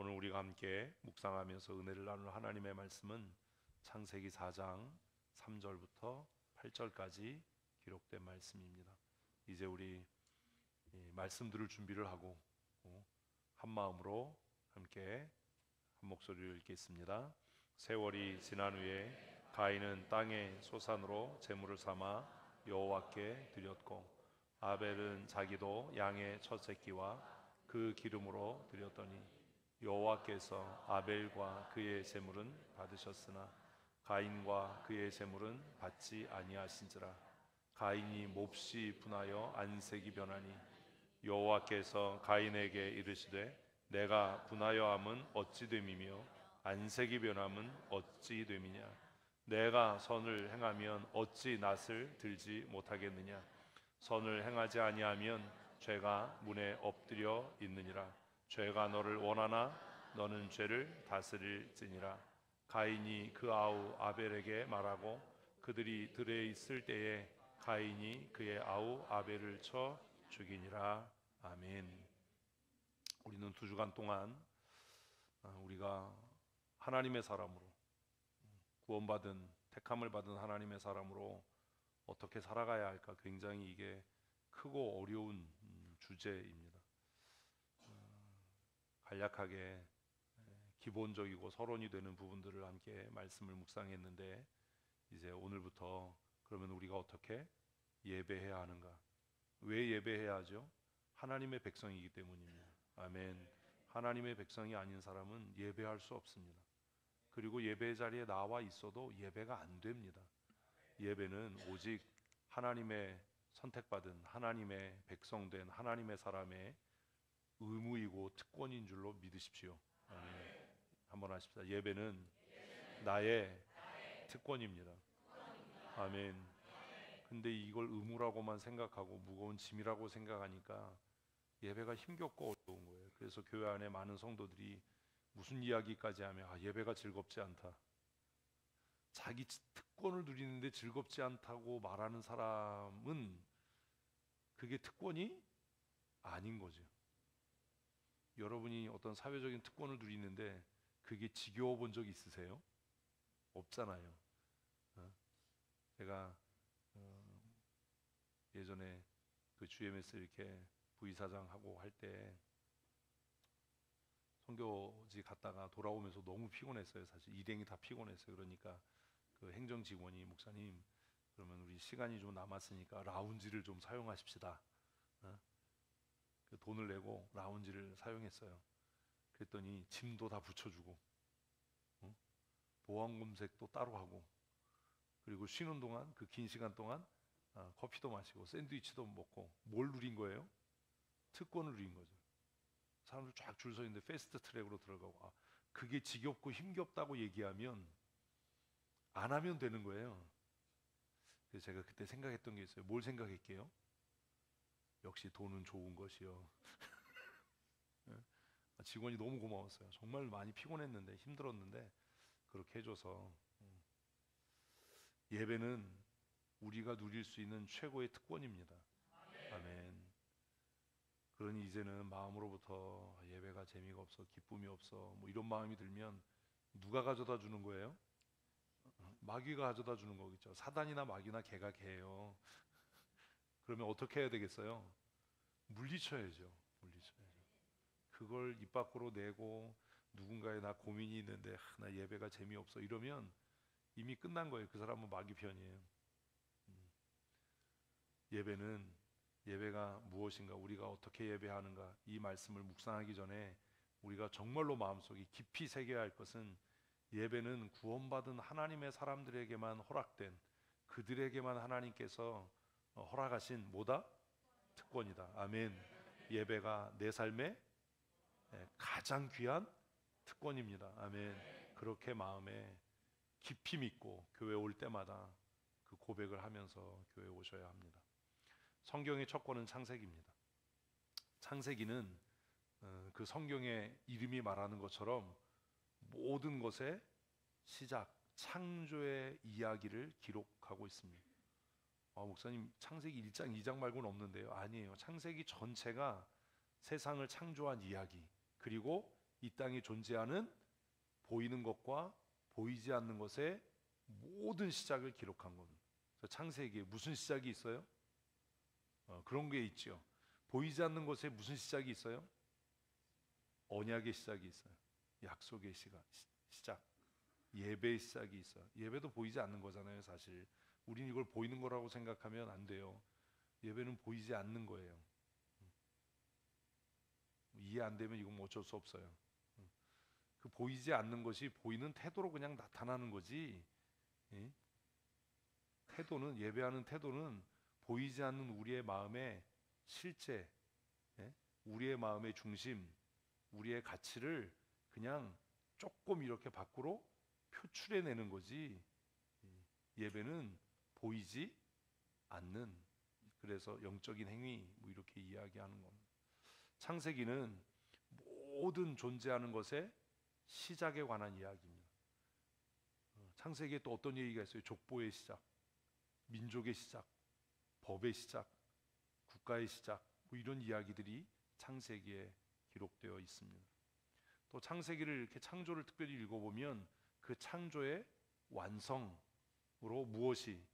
오늘 우리가 함께 묵상하면서 은혜를 나눌 하나님의 말씀은 창세기 4장 3절부터 8절까지 기록된 말씀입니다. 이제 우리 말씀 들을 준비를 하고 한 마음으로 함께 한 목소리를 읽겠습니다. 세월이 지난 후에 가인은 땅의 소산으로 제물을 삼아 여호와께 드렸고, 아벨은 자기도 양의 첫 새끼와 그 기름으로 드렸더니 여호와께서 아벨과 그의 제물은 받으셨으나 가인과 그의 제물은 받지 아니하신지라. 가인이 몹시 분하여 안색이 변하니 여호와께서 가인에게 이르시되 내가 분하여함은 어찌 됨이며 안색이 변함은 어찌 됨이냐. 내가 선을 행하면 어찌 낯을 들지 못하겠느냐. 선을 행하지 아니하면 죄가 문에 엎드려 있느니라. 죄가 너를 원하나 너는 죄를 다스릴지니라. 가인이 그 아우 아벨에게 말하고 그들이 들에 있을 때에 가인이 그의 아우 아벨을 쳐 죽이니라. 아멘. 우리는 2주간 동안 우리가 하나님의 사람으로 구원받은 택함을 받은 하나님의 사람으로 어떻게 살아가야 할까, 굉장히 이게 크고 어려운 주제입니다. 간략하게 기본적이고 서론이 되는 부분들을 함께 말씀을 묵상했는데, 이제 오늘부터 그러면 우리가 어떻게 예배해야 하는가? 왜 예배해야 하죠? 하나님의 백성이기 때문입니다. 아멘. 하나님의 백성이 아닌 사람은 예배할 수 없습니다. 그리고 예배 자리에 나와 있어도 예배가 안 됩니다. 예배는 오직 하나님의 선택받은 하나님의 백성된 하나님의 사람의 의무이고 특권인 줄로 믿으십시오. 아멘. 한번 하십시다. 예배는 나의 특권입니다. 아멘. 근데 이걸 의무라고만 생각하고 무거운 짐이라고 생각하니까 예배가 힘겹고 어려운 거예요. 그래서 교회 안에 많은 성도들이 무슨 이야기까지 하면 예배가 즐겁지 않다, 자기 특권을 누리는데 즐겁지 않다고 말하는 사람은 그게 특권이 아닌 거죠. 여러분이 어떤 사회적인 특권을 누리는데 그게 지겨워 본 적 있으세요? 없잖아요. 제가 예전에 그 GMS 이렇게 부이사장하고 할 때 선교지 갔다가 돌아오면서 너무 피곤했어요. 사실 일행이 다 피곤했어요. 그러니까 그 행정 직원이, 목사님 그러면 우리 시간이 좀 남았으니까 라운지를 좀 사용하십시다. 그 돈을 내고 라운지를 사용했어요. 그랬더니 짐도 다 붙여주고 보안 검색도 따로 하고, 그리고 쉬는 동안 그 긴 시간 동안 커피도 마시고 샌드위치도 먹고, 뭘 누린 거예요? 특권을 누린 거죠. 사람들 쫙 줄 서 있는데 패스트 트랙으로 들어가고, 그게 지겹고 힘겹다고 얘기하면 안 하면 되는 거예요. 그래서 제가 그때 생각했던 게 있어요. 뭘 생각할게요? 역시 돈은 좋은 것이요. 직원이 너무 고마웠어요. 정말 많이 피곤했는데 힘들었는데 그렇게 해줘서. 예배는 우리가 누릴 수 있는 최고의 특권입니다. 아멘. 그러니 이제는 마음으로부터 예배가 재미가 없어, 기쁨이 없어, 뭐 이런 마음이 들면 누가 가져다 주는 거예요? 마귀가 가져다 주는 거겠죠. 사단이나 마귀나 개가 개예요. 그러면 어떻게 해야 되겠어요? 물리쳐야죠. 물리쳐야죠. 그걸 입 밖으로 내고 누군가의 나 고민이 있는데 나 예배가 재미없어 이러면 이미 끝난 거예요. 그 사람은 마귀 편이에요. 예배가 무엇인가, 우리가 어떻게 예배하는가, 이 말씀을 묵상하기 전에 우리가 정말로 마음속에 깊이 새겨야 할 것은, 예배는 구원받은 하나님의 사람들에게만 허락된, 그들에게만 하나님께서 허락하신 뭐다? 특권이다. 아멘. 예배가 내 삶의 가장 귀한 특권입니다. 아멘. 그렇게 마음에 깊이 믿고 교회 올 때마다 그 고백을 하면서 교회 오셔야 합니다. 성경의 첫 권은 창세기입니다. 창세기는 그 성경의 이름이 말하는 것처럼 모든 것의 시작, 창조의 이야기를 기록하고 있습니다. 목사님 창세기 1장 2장 말고는 없는데요. 아니에요. 창세기 전체가 세상을 창조한 이야기, 그리고 이 땅에 존재하는 보이는 것과 보이지 않는 것의 모든 시작을 기록한 겁니다. 창세기에 무슨 시작이 있어요? 그런 게 있죠. 보이지 않는 것에 무슨 시작이 있어요? 언약의 시작이 있어요. 약속의 시작, 예배의 시작이 있어요. 예배도 보이지 않는 거잖아요. 사실 우리는 이걸 보이는 거라고 생각하면 안 돼요. 예배는 보이지 않는 거예요. 이해 안 되면 이건 뭐 어쩔 수 없어요. 그 보이지 않는 것이 보이는 태도로 그냥 나타나는 거지. 예? 태도는, 예배하는 태도는 보이지 않는 우리의 마음의 실제, 예? 우리의 마음의 중심, 우리의 가치를 그냥 조금 이렇게 밖으로 표출해내는 거지. 예배는 보이지 않는, 그래서 영적인 행위 뭐 이렇게 이야기하는 겁니다. 창세기는 모든 존재하는 것의 시작에 관한 이야기입니다. 창세기에 또 어떤 얘기가 있어요? 족보의 시작, 민족의 시작, 법의 시작, 국가의 시작, 뭐 이런 이야기들이 창세기에 기록되어 있습니다. 또 창세기를 이렇게 창조를 특별히 읽어보면 그 창조의 완성으로 무엇이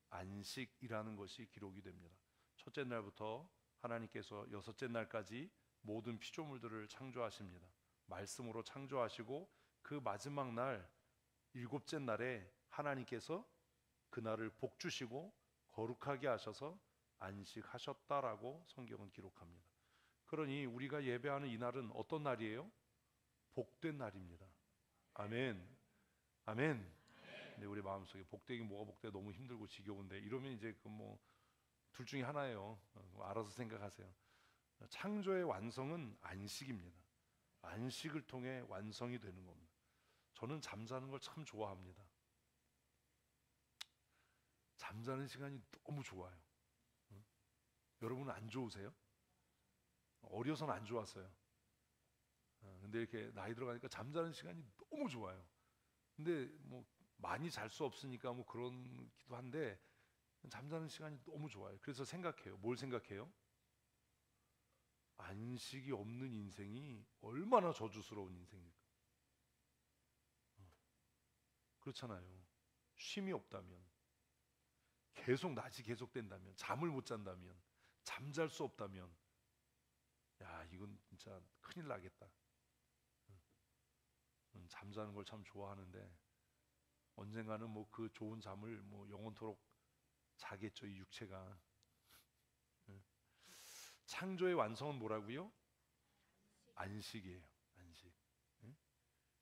안식이라는 것이 기록이 됩니다. 첫째 날부터 하나님께서 여섯째 날까지 모든 피조물들을 창조하십니다. 말씀으로 창조하시고 그 마지막 날 일곱째 날에 하나님께서 그날을 복주시고 거룩하게 하셔서 안식하셨다라고 성경은 기록합니다. 그러니 우리가 예배하는 이 날은 어떤 날이에요? 복된 날입니다. 아멘. 아멘. 근데 우리 마음속에 복되긴 뭐가 복돼, 너무 힘들고 지겨운데 이러면 이제 그 뭐 둘 중에 하나예요. 알아서 생각하세요. 창조의 완성은 안식입니다. 안식을 통해 완성이 되는 겁니다. 저는 잠자는 걸 참 좋아합니다. 잠자는 시간이 너무 좋아요. 여러분은 안 좋으세요? 어려서는 안 좋았어요. 근데 이렇게 나이 들어가니까 잠자는 시간이 너무 좋아요. 근데 뭐 많이 잘 수 없으니까 뭐 그런기도 한데 잠자는 시간이 너무 좋아요. 그래서 생각해요. 뭘 생각해요? 안식이 없는 인생이 얼마나 저주스러운 인생일까? 그렇잖아요. 쉼이 없다면, 계속 낮이 계속된다면, 잠을 못 잔다면, 잠잘 수 없다면, 야, 이건 진짜 큰일 나겠다. 잠자는 걸 참 좋아하는데 언젠가는 뭐 그 좋은 잠을 뭐 영원토록 자겠죠, 이 육체가. 창조의 완성은 뭐라고요? 안식이에요. 안식.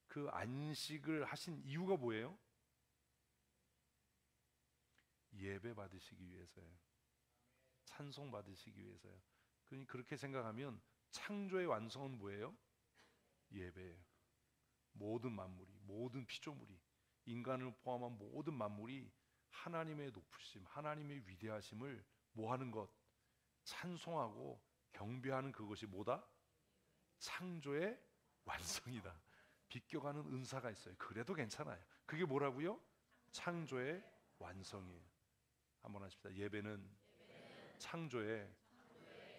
그 안식을 하신 이유가 뭐예요? 예배 받으시기 위해서예요. 찬송 받으시기 위해서예요. 그러니 그렇게 생각하면 창조의 완성은 뭐예요? 예배예요. 모든 만물이, 모든 피조물이, 인간을 포함한 모든 만물이 하나님의 높으심, 하나님의 위대하심을 뭐하는 것? 찬송하고 경배하는 그것이 뭐다? 창조의 완성이다. 비껴가는 은사가 있어요. 그래도 괜찮아요. 그게 뭐라고요? 창조의 완성이에요. 한번 하십시다. 예배는 창조의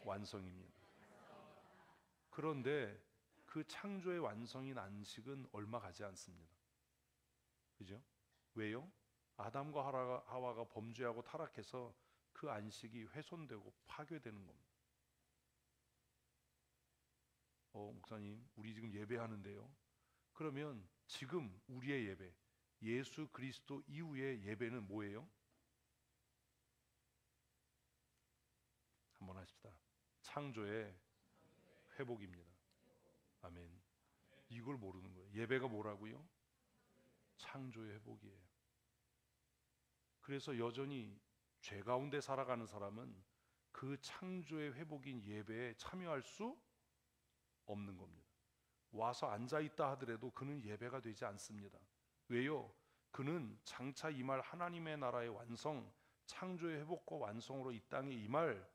완성입니다. 그런데 그 창조의 완성인 안식은 얼마 가지 않습니다. 그죠? 왜요? 아담과 하와가 범죄하고 타락해서 그 안식이 훼손되고 파괴되는 겁니다. 목사님, 우리 지금 예배하는데요. 그러면 지금 우리의 예배, 예수 그리스도 이후의 예배는 뭐예요? 한번 하십시다. 창조의 회복입니다. 아멘. 이걸 모르는 거예요. 예배가 뭐라고요? 창조의 회복이에요. 그래서 여전히 죄 가운데 살아가는 사람은 그 창조의 회복인 예배에 참여할 수 없는 겁니다. 와서 앉아있다 하더라도 그는 예배가 되지 않습니다. 왜요? 그는 장차 임할 하나님의 나라의 완성, 창조의 회복과 완성으로 이 땅에 임할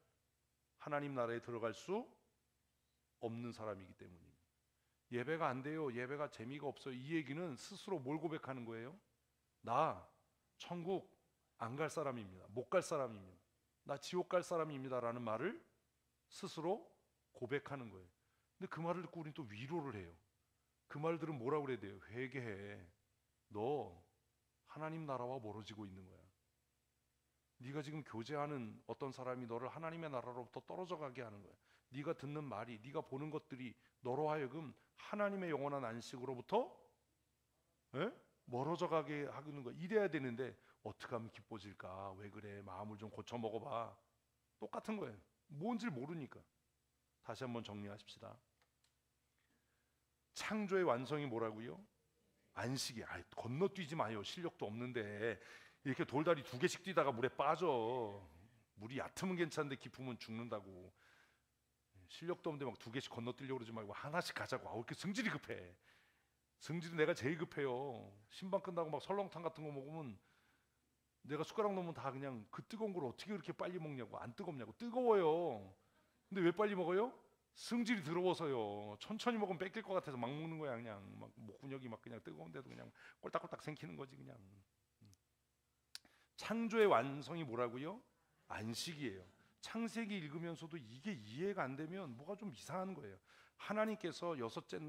하나님 나라에 들어갈 수 없는 사람이기 때문입니다. 예배가 안 돼요. 예배가 재미가 없어요. 이 얘기는 스스로 뭘 고백하는 거예요? 나 천국 안 갈 사람입니다. 못 갈 사람입니다. 나 지옥 갈 사람입니다 라는 말을 스스로 고백하는 거예요. 근데 그 말을 듣고 우리는 또 위로를 해요. 그 말들은 뭐라고 그래야 돼요? 회개해. 너 하나님 나라와 멀어지고 있는 거야. 네가 지금 교제하는 어떤 사람이 너를 하나님의 나라로부터 떨어져 가게 하는 거야. 네가 듣는 말이, 네가 보는 것들이 너로 하여금 하나님의 영원한 안식으로부터 멀어져 가게 하는 거야. 이래야 되는데 어떻게 하면 기뻐질까? 왜 그래? 마음을 좀 고쳐 먹어봐. 똑같은 거예요. 뭔지 모르니까. 다시 한번 정리하십시다. 창조의 완성이 뭐라고요? 안식이. 건너뛰지 마요. 실력도 없는데 이렇게 돌다리 2개씩 뛰다가 물에 빠져. 물이 얕으면 괜찮은데 깊으면 죽는다고. 실력도 없는데 막 2개씩 건너뛰려고 그러지 말고 하나씩 가자고. 왜 이렇게 성질이 급해? 성질은 내가 제일 급해요. 신방 끝나고 막 설렁탕 같은 거 먹으면 내가 숟가락 넣으면 다 그냥 그 뜨거운 걸 어떻게 그렇게 빨리 먹냐고. 안 뜨겁냐고. 뜨거워요. 근데 왜 빨리 먹어요? 성질이 더러워서요. 천천히 먹으면 뺏길 것 같아서 막 먹는 거야. 그냥 막 목근육이 막 그냥 뜨거운데도 그냥 꼴딱꼴딱 생기는 거지 그냥. 창조의 완성이 뭐라고요? 안식이에요. 창세기 읽으면서도 이게 이해가 안 되면 뭐가 좀 이상한 거예요. 하나님께서 6째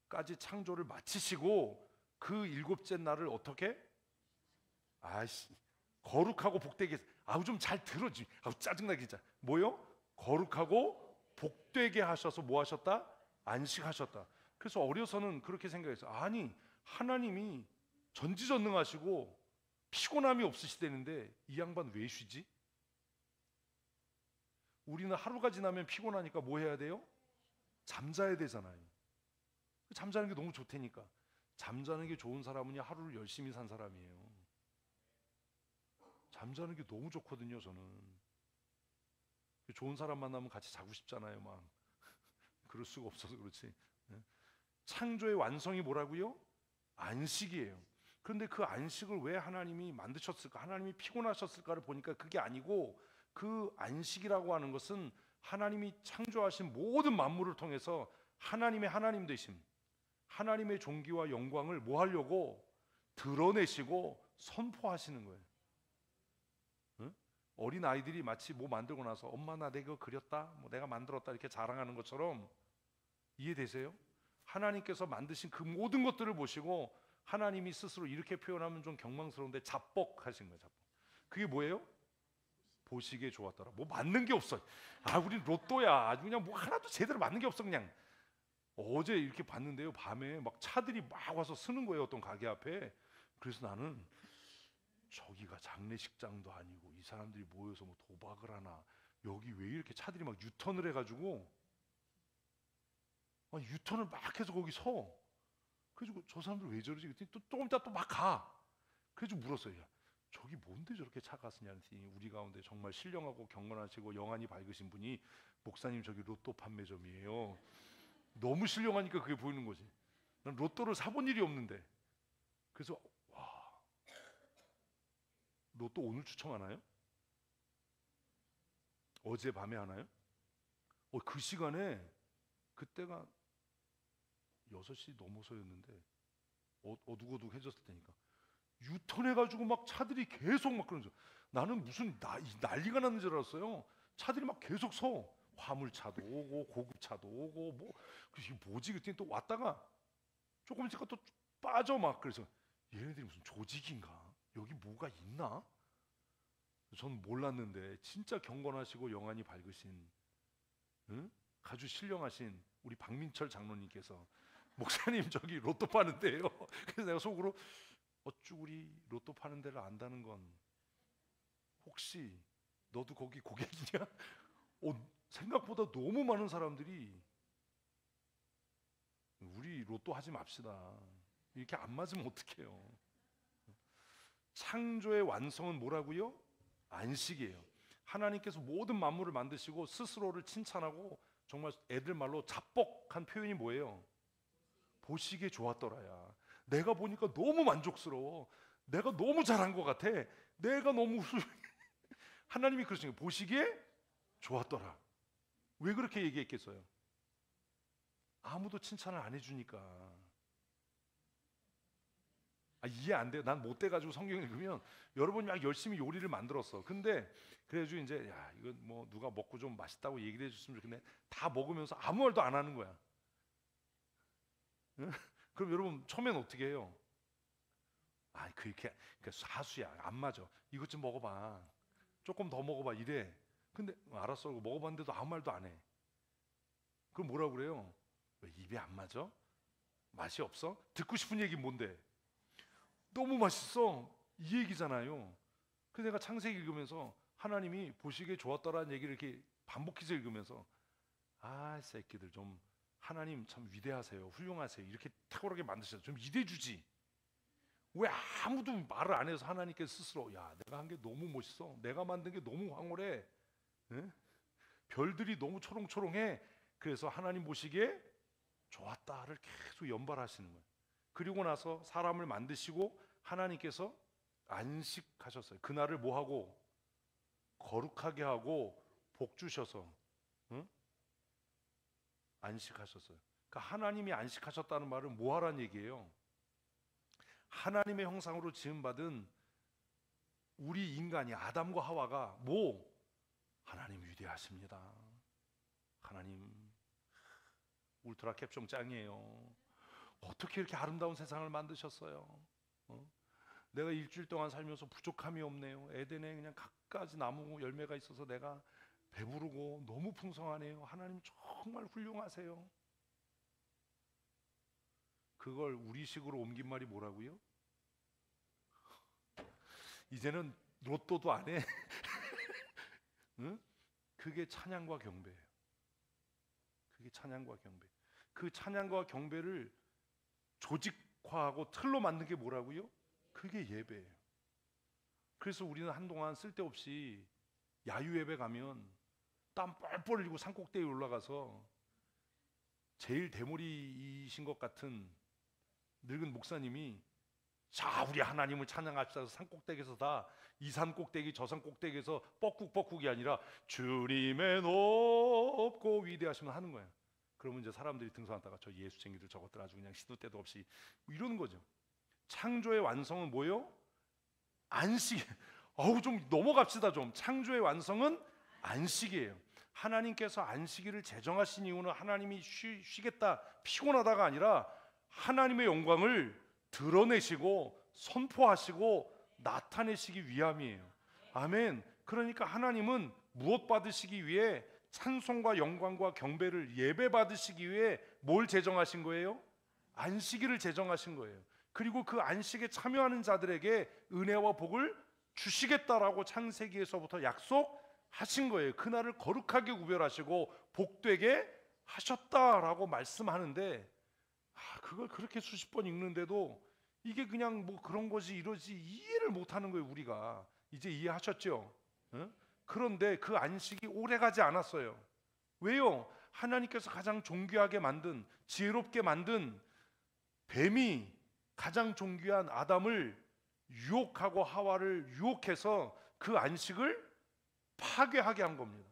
날까지 창조를 마치시고 그 7째 날을 어떻게? 거룩하고 복되게. 좀 잘 들어지. 짜증나게 진짜. 뭐요? 거룩하고 복되게 하셔서 뭐 하셨다? 안식하셨다. 그래서 어려서는 그렇게 생각했어요. 아니, 하나님이 전지전능하시고 피곤함이 없으시다는데 이 양반 왜 쉬지? 우리는 하루가 지나면 피곤하니까 뭐 해야 돼요? 잠자야 되잖아요. 잠자는 게 너무 좋다니까. 잠자는 게 좋은 사람은 하루를 열심히 산 사람이에요. 잠자는 게 너무 좋거든요. 저는 좋은 사람 만나면 같이 자고 싶잖아요. 막 그럴 수가 없어서 그렇지. 창조의 완성이 뭐라고요? 안식이에요. 그런데 그 안식을 왜 하나님이 만드셨을까? 하나님이 피곤하셨을까를 보니까 그게 아니고, 그 안식이라고 하는 것은 하나님이 창조하신 모든 만물을 통해서 하나님의 하나님 되심, 하나님의 존귀와 영광을 뭐 하려고? 드러내시고 선포하시는 거예요. 어린 아이들이 마치 뭐 만들고 나서 엄마 나 내가 그렸다, 뭐 내가 만들었다 이렇게 자랑하는 것처럼, 이해되세요? 하나님께서 만드신 그 모든 것들을 보시고 하나님이 스스로 이렇게 표현하면 좀 경망스러운데 자뻑하신 거예요. 자뻑. 그게 뭐예요? 보시기에 좋았더라. 뭐 맞는 게 없어. 우리 로또야. 아주 그냥 뭐 하나도 제대로 맞는 게 없어. 그냥 어제 이렇게 봤는데요, 밤에 막 차들이 막 와서 쓰는 거예요, 어떤 가게 앞에. 그래서 나는 저기가 장례식장도 아니고 이 사람들이 모여서 뭐 도박을 하나, 여기 왜 이렇게 차들이 막 유턴을 해가지고 유턴을 막 해서 거기 서. 그래가지고 저 사람들 왜 저러지? 그랬더니 또 조금 있다 또 막 가. 그래가지고 물었어요. 야, 저기 뭔데 저렇게 차가 쓰냐 했더니 우리 가운데 정말 신령하고 경건하시고 영안이 밝으신 분이, 목사님 저기 로또 판매점이에요. 너무 신령하니까 그게 보이는 거지. 난 로또를 사본 일이 없는데. 그래서 와, 로또 오늘 추첨하나요? 어제 밤에 하나요? 그 시간에, 그때가 6시 넘어서였는데 어둑어둑해졌을 테니까 유턴해가지고 막 차들이 계속 막 그러죠. 나는 무슨 난리가 났는 줄 알았어요. 차들이 막 계속 서. 화물차도 오고 고급차도 오고 뭐. 그래서 이게 뭐지? 그랬더니 또 왔다가 조금 있으니까 또 빠져 막. 그래서 얘네들이 무슨 조직인가? 여기 뭐가 있나? 전 몰랐는데 진짜 경건하시고 영안이 밝으신, 아주 신령하신 우리 박민철 장로님께서, 목사님 저기 로또 파는데요. 그래서 내가 속으로 어쭈구리 로또 파는 데를 안다는 건 혹시 너도 거기 고객이냐? 생각보다 너무 많은 사람들이 우리 로또 하지 맙시다. 이렇게 안 맞으면 어떡해요? 창조의 완성은 뭐라고요? 안식이에요. 하나님께서 모든 만물을 만드시고 스스로를 칭찬하고, 정말 애들 말로 자뻑한 표현이 뭐예요? 보시기에 좋았더라야. 내가 보니까 너무 만족스러워. 내가 너무 잘한 것 같아. 내가 너무 하나님이 그러신 거예요. 보시기에 좋았더라. 왜 그렇게 얘기했겠어요? 아무도 칭찬을 안 해주니까. 이해 안 돼요. 난 못 돼가지고 성경 읽으면, 여러분이 막 열심히 요리를 만들었어. 근데 그래가지고 이제 이거 뭐 누가 먹고 좀 맛있다고 얘기를 해줬으면 좋겠네. 다 먹으면서 아무 말도 안 하는 거야. 응? 그럼 여러분 처음엔 어떻게 해요? 아, 그렇게 그러니까 사수야, 안 맞아. 이것 좀 먹어봐. 조금 더 먹어봐 이래. 근데 알았어. 먹어봤는데도 아무 말도 안 해. 그럼 뭐라고 그래요? 왜 입에 안 맞아? 맛이 없어? 듣고 싶은 얘기 뭔데? 너무 맛있어. 이 얘기잖아요. 그래서 내가 창세기 읽으면서 하나님이 보시기에 좋았더라는 얘기를 이렇게 반복해서 읽으면서 아, 이 새끼들 좀 하나님 참 위대하세요. 훌륭하세요. 이렇게 탁월하게 만드셔서 좀 이대주지. 왜 아무도 말을 안 해서 하나님께서 스스로 야, 내가 한 게 너무 멋있어. 내가 만든 게 너무 황홀해. 예? 별들이 너무 초롱초롱해. 그래서 하나님 보시기에 좋았다를 계속 연발하시는 거예요. 그리고 나서 사람을 만드시고 하나님께서 안식하셨어요. 그날을 뭐 하고 거룩하게 하고 복 주셔서 응? 안식하셨어요. 그러니까 하나님이 안식하셨다는 말은 뭐 하라는 얘기예요? 하나님의 형상으로 지음받은 우리 인간이 아담과 하와가 뭐 하나님 위대하십니다. 하나님 울트라 캡숑 짱이에요. 어떻게 이렇게 아름다운 세상을 만드셨어요? 어? 내가 일주일 동안 살면서 부족함이 없네요. 에덴에 그냥 갖가지 나무 열매가 있어서 내가 배부르고 너무 풍성하네요. 하나님 정말 훌륭하세요. 그걸 우리식으로 옮긴 말이 뭐라고요? 이제는 로또도 안 해. 응? 그게 찬양과 경배예요. 그게 찬양과 경배. 그 찬양과 경배를 조직화하고 틀로 만든 게 뭐라고요? 그게 예배예요. 그래서 우리는 한동안 쓸데없이 야유 예배 가면 땀 뻘뻘 흘리고 산꼭대기에 올라가서 제일 대머리이신 것 같은 늙은 목사님이 자, 우리 하나님을 찬양합시다. 산꼭대기에서 다 이 산꼭대기 저 산꼭대기에서 뻐꾹뻐꾹이 아니라 주님의 높고 위대하시면 하는 거예요. 그러면 이제 사람들이 등산하다가 저 예수쟁이들 저것들 아주 그냥 시도 때도 없이 이러는 거죠. 창조의 완성은 뭐요? 안식. 어우, 좀 넘어갑시다 좀. 창조의 완성은 안식이에요. 하나님께서 안식일을 제정하신 이유는 하나님이 쉬겠다 피곤하다가 아니라 하나님의 영광을 드러내시고 선포하시고 나타내시기 위함이에요. 아멘. 그러니까 하나님은 무엇 받으시기 위해 찬송과 영광과 경배를 예배 받으시기 위해 뭘 제정하신 거예요? 안식일을 제정하신 거예요. 그리고 그 안식에 참여하는 자들에게 은혜와 복을 주시겠다라고 창세기에서부터 약속하신 거예요. 그날을 거룩하게 구별하시고 복되게 하셨다라고 말씀하는데 그걸 그렇게 수십 번 읽는데도 이게 그냥 뭐 그런 거지 이러지 이해를 못하는 거예요. 우리가 이제 이해하셨죠? 응? 그런데 그 안식이 오래가지 않았어요. 왜요? 하나님께서 가장 존귀하게 만든 지혜롭게 만든 뱀이 가장 존귀한 아담을 유혹하고 하와를 유혹해서 그 안식을 파괴하게 한 겁니다.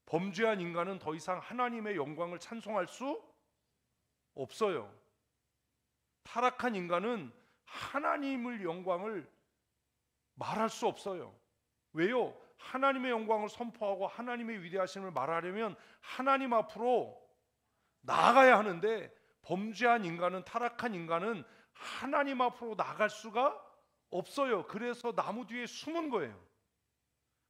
범죄한 인간은 더 이상 하나님의 영광을 찬송할 수 없어요. 타락한 인간은 하나님의 영광을 말할 수 없어요. 왜요? 하나님의 영광을 선포하고 하나님의 위대하심을 말하려면 하나님 앞으로 나아가야 하는데 범죄한 인간은 타락한 인간은 하나님 앞으로 나갈 수가 없어요. 그래서 나무 뒤에 숨은 거예요.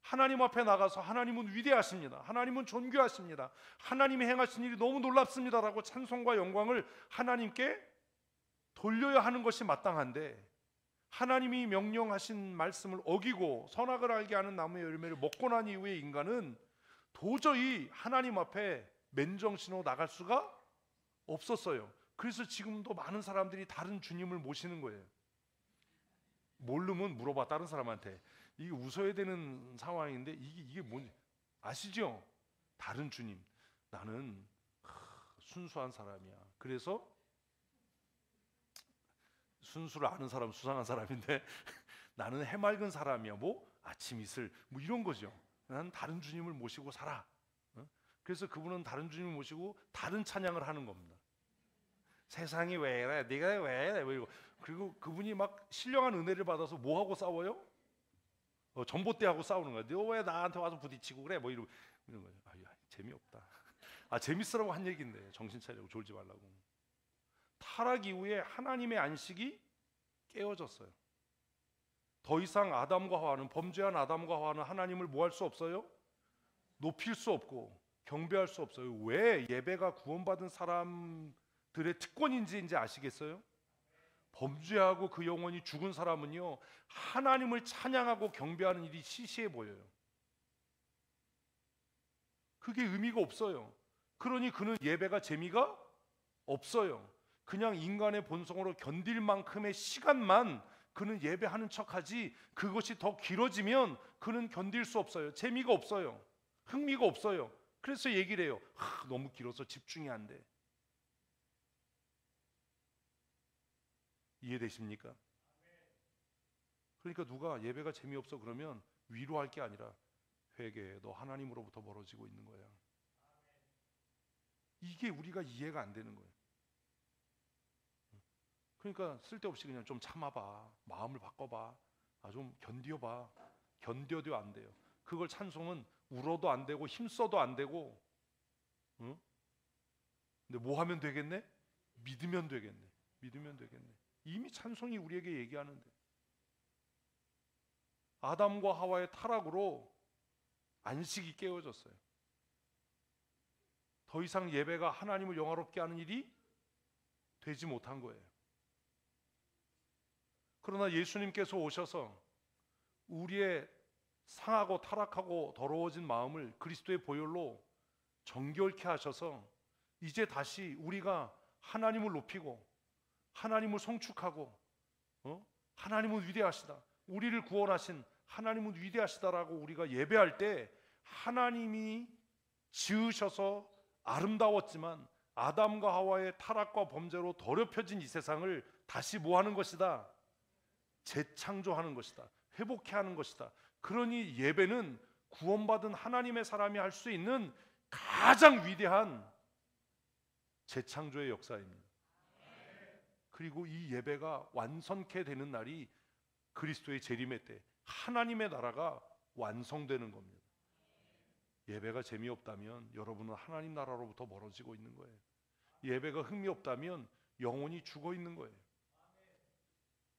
하나님 앞에 나가서 하나님은 위대하십니다. 하나님은 존귀하십니다. 하나님이 행하신 일이 너무 놀랍습니다라고 찬송과 영광을 하나님께 돌려야 하는 것이 마땅한데 하나님이 명령하신 말씀을 어기고 선악을 알게 하는 나무의 열매를 먹고 난 이후에 인간은 도저히 하나님 앞에 맨정신으로 나갈 수가 없었어요. 그래서 지금도 많은 사람들이 다른 주님을 모시는 거예요. 모르면 물어봐 다른 사람한테. 이게 웃어야 되는 상황인데 이게 뭔지 아시죠? 다른 주님. 나는 순수한 사람이야. 그래서 순수를 아는 사람 수상한 사람인데 나는 해맑은 사람이야. 뭐 아침 이슬 뭐 이런 거죠. 나는 다른 주님을 모시고 살아. 그래서 그분은 다른 주님을 모시고 다른 찬양을 하는 겁니다. 세상이 왜 이래? 네가 왜 이래? 뭐 그리고 그분이 막 신령한 은혜를 받아서 뭐 하고 싸워요? 전봇대하고 싸우는 거야. 너 왜 나한테 와서 부딪히고 그래? 뭐 이런 거죠. 재미없다. 재밌으라고 한 얘기인데 정신 차리고 졸지 말라고. 다 타락 이후에 하나님의 안식이 깨어졌어요. 더 이상 아담과 하와는, 범죄한 아담과 하와는 하나님을 뭐 할 수 없어요? 높일 수 없고 경배할 수 없어요. 왜 예배가 구원받은 사람들의 특권인지 이제 아시겠어요? 범죄하고 그 영혼이 죽은 사람은요, 하나님을 찬양하고 경배하는 일이 시시해 보여요. 그게 의미가 없어요. 그러니 그는 예배가 재미가 없어요. 그냥 인간의 본성으로 견딜 만큼의 시간만 그는 예배하는 척하지, 그것이 더 길어지면 그는 견딜 수 없어요. 재미가 없어요. 흥미가 없어요. 그래서 얘기를 해요. 너무 길어서 집중이 안 돼. 이해되십니까? 그러니까 누가 예배가 재미없어 그러면 위로할 게 아니라 회개해, 너 하나님으로부터 멀어지고 있는 거야. 이게 우리가 이해가 안 되는 거예요. 그러니까 쓸데없이 그냥 좀 참아봐, 마음을 바꿔봐, 좀 견뎌봐. 견뎌도 안 돼요. 그걸 찬송은 울어도 안 되고 힘써도 안 되고, 응? 근데 뭐 하면 되겠네? 믿으면 되겠네. 믿으면 되겠네. 이미 찬송이 우리에게 얘기하는데, 아담과 하와의 타락으로 안식이 깨어졌어요. 더 이상 예배가 하나님을 영화롭게 하는 일이 되지 못한 거예요. 그러나 예수님께서 오셔서 우리의 상하고 타락하고 더러워진 마음을 그리스도의 보혈로 정결케 하셔서 이제 다시 우리가 하나님을 높이고 하나님을 송축하고, 하나님은 위대하시다, 우리를 구원하신 하나님은 위대하시다라고 우리가 예배할 때, 하나님이 지으셔서 아름다웠지만 아담과 하와의 타락과 범죄로 더럽혀진 이 세상을 다시 뭐 하는 것이다? 재창조하는 것이다. 회복해 하는 것이다. 그러니 예배는 구원받은 하나님의 사람이 할 수 있는 가장 위대한 재창조의 역사입니다. 그리고 이 예배가 완성케 되는 날이 그리스도의 재림의 때, 하나님의 나라가 완성되는 겁니다. 예배가 재미없다면 여러분은 하나님 나라로부터 멀어지고 있는 거예요. 예배가 흥미없다면 영혼이 죽어 있는 거예요.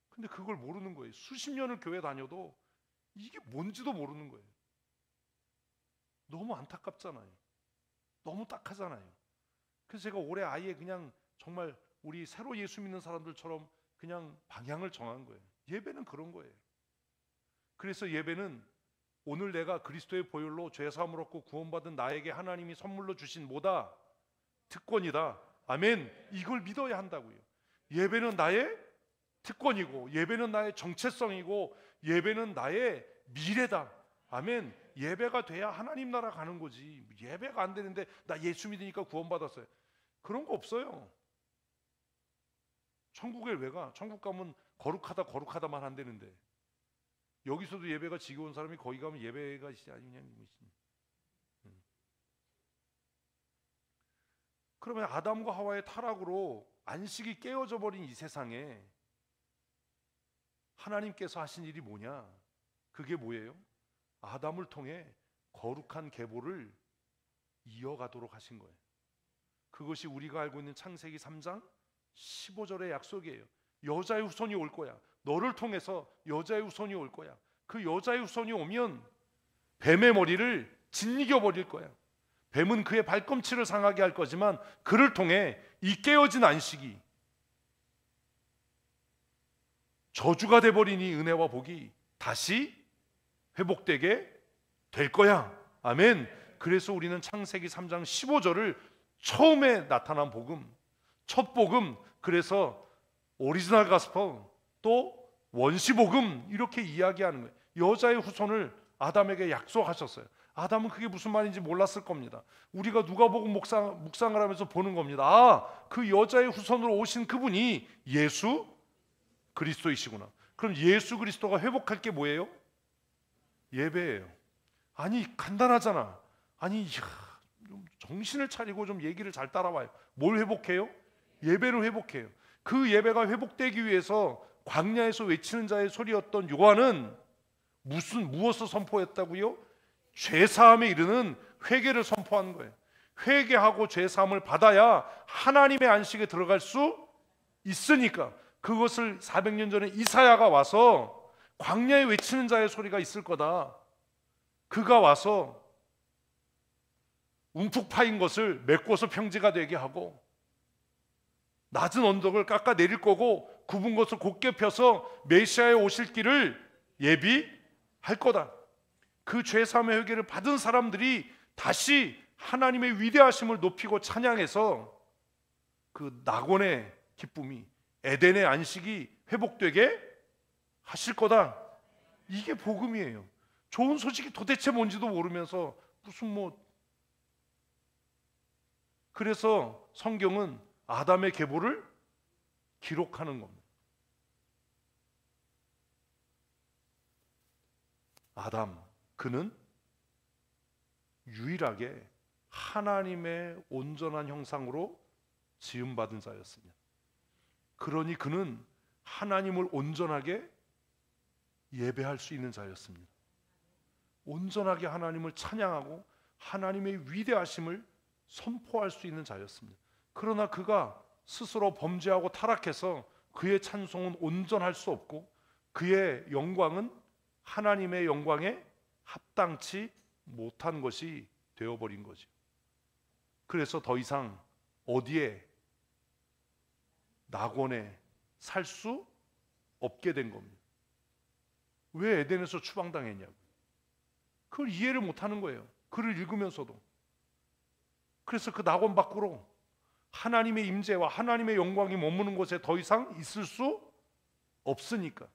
근데 그걸 모르는 거예요. 수십 년을 교회 다녀도 이게 뭔지도 모르는 거예요. 너무 안타깝잖아요. 너무 딱하잖아요. 그래서 제가 올해 아예 그냥 정말 우리 새로 예수 믿는 사람들처럼 그냥 방향을 정한 거예요. 예배는 그런 거예요. 그래서 예배는 오늘 내가 그리스도의 보혈로 죄사함을 얻고 구원받은 나에게 하나님이 선물로 주신 뭐다? 특권이다. 아멘. 이걸 믿어야 한다고요. 예배는 나의 특권이고, 예배는 나의 정체성이고, 예배는 나의 미래다. 아멘. 예배가 돼야 하나님 나라 가는 거지. 예배가 안 되는데 나 예수 믿으니까 구원받았어요, 그런 거 없어요. 천국에 왜 가? 천국 가면 거룩하다만 한다는데, 여기서도 예배가 지겨운 사람이 거기 가면 예배가 아니냐. 그러면 아담과 하와의 타락으로 안식이 깨어져 버린 이 세상에 하나님께서 하신 일이 뭐냐? 그게 뭐예요? 아담을 통해 거룩한 계보를 이어가도록 하신 거예요. 그것이 우리가 알고 있는 창세기 3장 15절의 약속이에요. 여자의 후손이 올 거야. 너를 통해서 여자의 후손이 올 거야. 그 여자의 후손이 오면 뱀의 머리를 짓이겨 버릴 거야. 뱀은 그의 발꿈치를 상하게 할 거지만 그를 통해 이 깨어진 안식이 저주가 돼버린 이 은혜와 복이 다시 회복되게 될 거야. 아멘. 그래서 우리는 창세기 3장 15절을 처음에 나타난 복음, 첫 복음, 그래서 오리지널 가스펠, 또 원시복음, 이렇게 이야기하는 거예요. 여자의 후손을 아담에게 약속하셨어요. 아담은 그게 무슨 말인지 몰랐을 겁니다. 우리가 누가복음 묵상을 하면서 보는 겁니다. 그 여자의 후손으로 오신 그분이 예수 그리스도이시구나. 그럼 예수 그리스도가 회복할 게 뭐예요? 예배예요. 아니 간단하잖아. 아니 좀 정신을 차리고 좀 얘기를 잘 따라와요. 뭘 회복해요? 예배를 회복해요. 그 예배가 회복되기 위해서 광야에서 외치는 자의 소리였던 요한은 무엇을 선포했다고요? 죄사함에 이르는 회개를 선포한 거예요. 회개하고 죄사함을 받아야 하나님의 안식에 들어갈 수 있으니까 그것을 400년 전에 이사야가 와서 광야에 외치는 자의 소리가 있을 거다. 그가 와서 움푹 파인 것을 메꿔서 평지가 되게 하고 낮은 언덕을 깎아 내릴 거고 굽은 것을 곧게 펴서 메시아의 오실 길을 예비할 거다. 그 죄사함의 회개를 받은 사람들이 다시 하나님의 위대하심을 높이고 찬양해서 그 낙원의 기쁨이, 에덴의 안식이 회복되게 하실 거다. 이게 복음이에요. 좋은 소식이 도대체 뭔지도 모르면서 무슨 그래서 성경은 아담의 계보를 기록하는 겁니다. 아담, 그는 유일하게 하나님의 온전한 형상으로 지음받은 자였습니다. 그러니 그는 하나님을 온전하게 예배할 수 있는 자였습니다. 온전하게 하나님을 찬양하고 하나님의 위대하심을 선포할 수 있는 자였습니다. 그러나 그가 스스로 범죄하고 타락해서 그의 찬송은 온전할 수 없고 그의 영광은 하나님의 영광에 합당치 못한 것이 되어버린 거죠. 그래서 더 이상 어디에 낙원에 살 수 없게 된 겁니다. 왜 에덴에서 추방당했냐고. 그걸 이해를 못하는 거예요. 글을 읽으면서도. 그래서 그 낙원 밖으로 하나님의 임재와 하나님의 영광이 머무는 곳에 더 이상 있을 수 없으니까.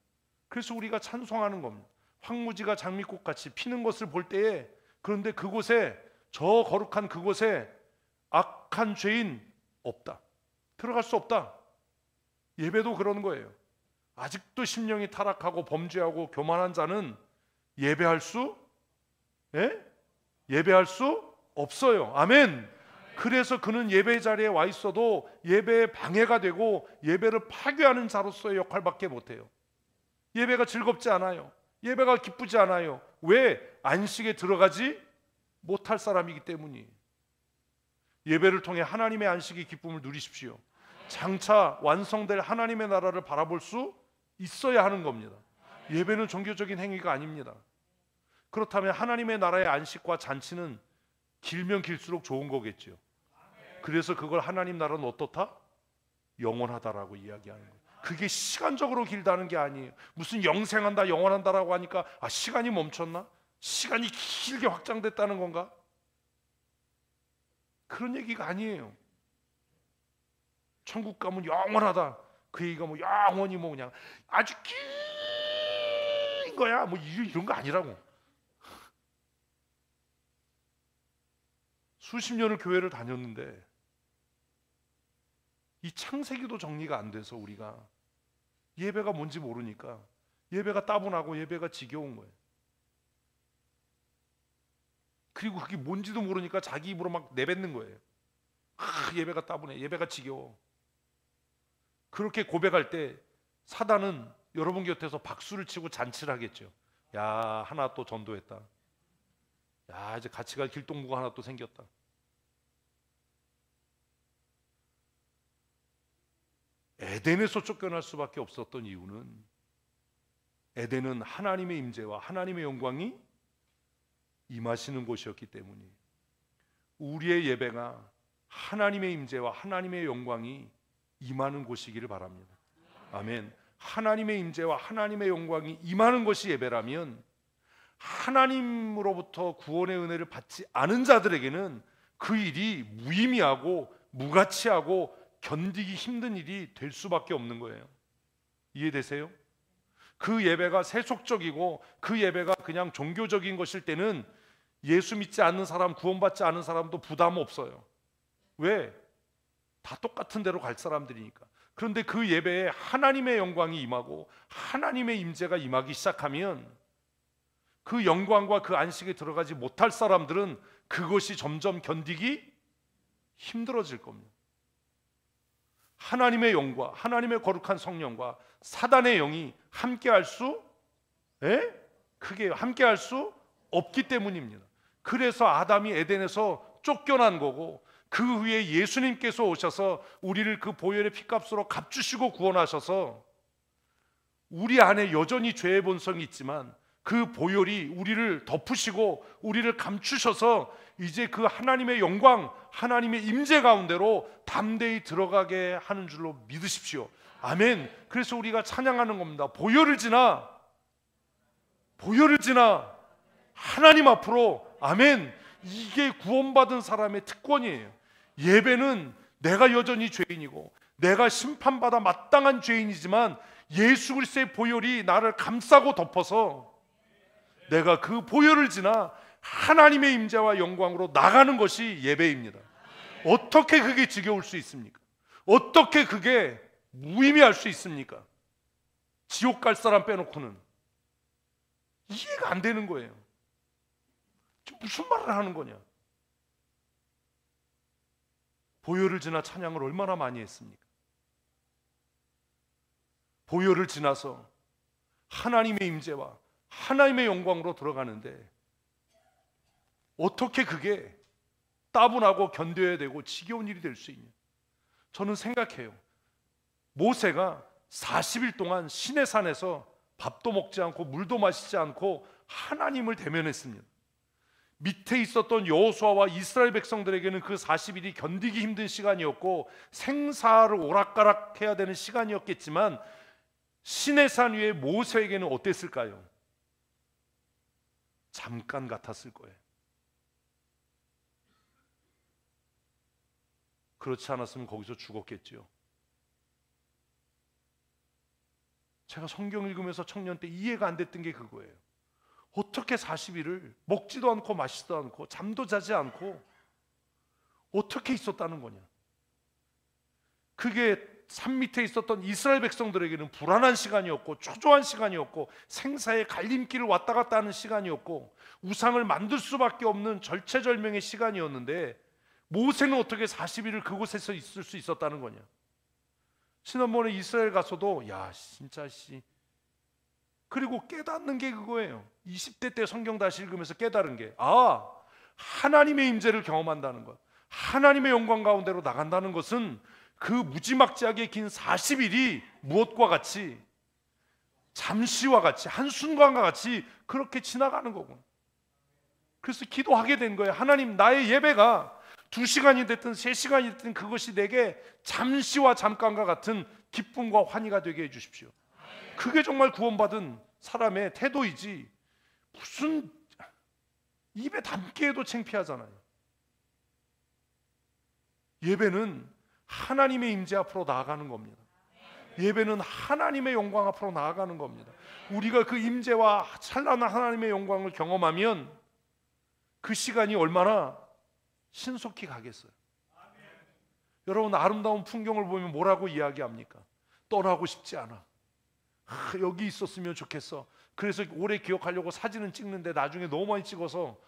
그래서 우리가 찬송하는 겁니다. 황무지가 장미꽃같이 피는 것을 볼 때에, 그런데 그곳에, 저 거룩한 그곳에 악한 죄인 없다. 들어갈 수 없다. 예배도 그런 거예요. 아직도 심령이 타락하고 범죄하고 교만한 자는 예배할 수 없어요. 아멘. 그래서 그는 예배 자리에 와 있어도 예배에 방해가 되고 예배를 파괴하는 자로서의 역할밖에 못해요. 예배가 즐겁지 않아요. 예배가 기쁘지 않아요. 왜? 안식에 들어가지 못할 사람이기 때문이에요. 예배를 통해 하나님의 안식의 기쁨을 누리십시오. 장차 완성될 하나님의 나라를 바라볼 수 있어야 하는 겁니다. 예배는 종교적인 행위가 아닙니다. 그렇다면 하나님의 나라의 안식과 잔치는 길면 길수록 좋은 거겠죠. 그래서 그걸 하나님 나라는 어떻다? 영원하다라고 이야기하는 거예요. 그게 시간적으로 길다는 게 아니에요. 무슨 영생한다, 영원한다라고 하니까 시간이 멈췄나? 시간이 길게 확장됐다는 건가? 그런 얘기가 아니에요. 천국 가면 영원하다. 그 얘기가 영원히 그냥 아주 긴 거야. 이런 거 아니라고. 수십 년을 교회를 다녔는데 이 창세기도 정리가 안 돼서 우리가 예배가 뭔지 모르니까 예배가 따분하고 예배가 지겨운 거예요. 그리고 그게 뭔지도 모르니까 자기 입으로 막 내뱉는 거예요. 예배가 따분해, 예배가 지겨워. 그렇게 고백할 때 사단은 여러분 곁에서 박수를 치고 잔치를 하겠죠. 야, 하나 또 전도했다. 야, 이제 같이 갈 길동무가 하나 또 생겼다. 에덴에서 쫓겨날 수밖에 없었던 이유는 에덴은 하나님의 임재와 하나님의 영광이 임하시는 곳이었기 때문이에요. 우리의 예배가 하나님의 임재와 하나님의 영광이 임하는 곳이기를 바랍니다. 아멘. 하나님의 임재와 하나님의 영광이 임하는 것이 예배라면 하나님으로부터 구원의 은혜를 받지 않은 자들에게는 그 일이 무의미하고 무가치하고 견디기 힘든 일이 될 수밖에 없는 거예요. 이해되세요? 그 예배가 세속적이고 그 예배가 그냥 종교적인 것일 때는 예수 믿지 않는 사람, 구원받지 않은 사람도 부담 없어요. 왜? 다 똑같은 데로 갈 사람들이니까. 그런데 그 예배에 하나님의 영광이 임하고 하나님의 임재가 임하기 시작하면 그 영광과 그 안식에 들어가지 못할 사람들은 그것이 점점 견디기 힘들어질 겁니다. 하나님의 영과 하나님의 거룩한 성령과 사단의 영이 함께할 수 크게 함께할 수 없기 때문입니다. 그래서 아담이 에덴에서 쫓겨난 거고 그 후에 예수님께서 오셔서 우리를 그 보혈의 피값으로 값주시고 구원하셔서 우리 안에 여전히 죄의 본성이 있지만 그 보혈이 우리를 덮으시고 우리를 감추셔서 이제 그 하나님의 영광, 하나님의 임재 가운데로 담대히 들어가게 하는 줄로 믿으십시오. 아멘. 그래서 우리가 찬양하는 겁니다. 보혈을 지나 하나님 앞으로. 아멘. 이게 구원받은 사람의 특권이에요. 예배는 내가 여전히 죄인이고 내가 심판받아 마땅한 죄인이지만 예수 그리스도의 보혈이 나를 감싸고 덮어서 내가 그 보혈을 지나 하나님의 임재와 영광으로 나가는 것이 예배입니다. 어떻게 그게 지겨울 수 있습니까? 어떻게 그게 무의미할 수 있습니까? 지옥 갈 사람 빼놓고는 이해가 안 되는 거예요. 무슨 말을 하는 거냐? 보혈을 지나 찬양을 얼마나 많이 했습니까? 보혈을 지나서 하나님의 임재와 하나님의 영광으로 들어가는데 어떻게 그게 따분하고 견뎌야 되고 지겨운 일이 될 수 있냐? 저는 생각해요. 모세가 40일 동안 시내산에서 밥도 먹지 않고 물도 마시지 않고 하나님을 대면했습니다. 밑에 있었던 여호수아와 이스라엘 백성들에게는 그 40일이 견디기 힘든 시간이었고 생사를 오락가락해야 되는 시간이었겠지만 시내산 위에 모세에게는 어땠을까요? 잠깐 같았을 거예요. 그렇지 않았으면 거기서 죽었겠죠. 제가 성경 읽으면서 청년 때 이해가 안 됐던 게 그거예요. 어떻게 40일을 먹지도 않고 마시지도 않고 잠도 자지 않고 어떻게 있었다는 거냐? 그게 산 밑에 있었던 이스라엘 백성들에게는 불안한 시간이었고 초조한 시간이었고 생사의 갈림길을 왔다 갔다 하는 시간이었고 우상을 만들 수밖에 없는 절체절명의 시간이었는데 모세는 어떻게 40일을 그곳에서 있을 수 있었다는 거냐? 지난번에 이스라엘 가서도 야 진짜 그리고 깨닫는 게 그거예요. 20대 때 성경 다시 읽으면서 깨달은 게 하나님의 임재를 경험한다는 것, 하나님의 영광 가운데로 나간다는 것은 그 무지막지하게 긴 40일이 무엇과 같이 잠시와 같이 한순간과 같이 그렇게 지나가는 거구나. 그래서 기도하게 된 거예요. 하나님, 나의 예배가 2시간이 됐든 3시간이 됐든 그것이 내게 잠시와 잠깐과 같은 기쁨과 환희가 되게 해주십시오. 그게 정말 구원받은 사람의 태도이지 무슨 입에 담기에도 창피하잖아요. 예배는 하나님의 임재 앞으로 나아가는 겁니다. 예배는 하나님의 영광 앞으로 나아가는 겁니다. 우리가 그 임재와 찬란한 하나님의 영광을 경험하면 그 시간이 얼마나 신속히 가겠어요. 여러분, 아름다운 풍경을 보면 뭐라고 이야기합니까? 떠나고 싶지 않아. 여기 있었으면 좋겠어. 그래서 오래 기억하려고 사진은 찍는데 나중에 너무 많이 찍어서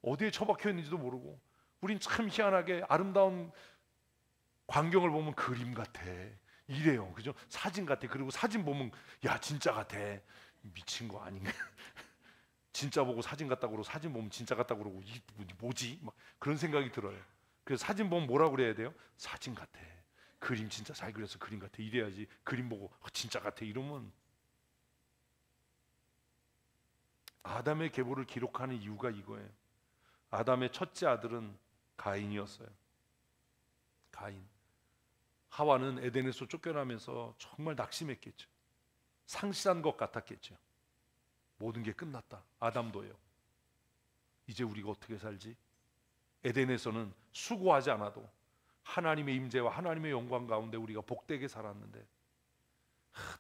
어디에 처박혀 있는지도 모르고. 우린 참 희한하게 아름다운 광경을 보면 그림 같아 이래요. 그죠? 사진 같아. 그리고 사진 보면 야 진짜 같아. 미친 거 아닌가? 진짜 보고 사진 같다고 그러고 사진 보면 진짜 같다고 그러고 이 뭐지? 막 그런 생각이 들어요. 그래서 사진 보면 뭐라고 그래야 돼요? 사진 같아. 그림 진짜 잘 그려서 그림 같아 이래야지. 그림 보고 진짜 같아 이러면. 아담의 계보를 기록하는 이유가 이거예요. 아담의 첫째 아들은 가인이었어요. 가인. 하와는 에덴에서 쫓겨나면서 정말 낙심했겠죠. 상실한 것 같았겠죠. 모든 게 끝났다. 아담도요. 이제 우리가 어떻게 살지? 에덴에서는 수고하지 않아도 하나님의 임재와 하나님의 영광 가운데 우리가 복되게 살았는데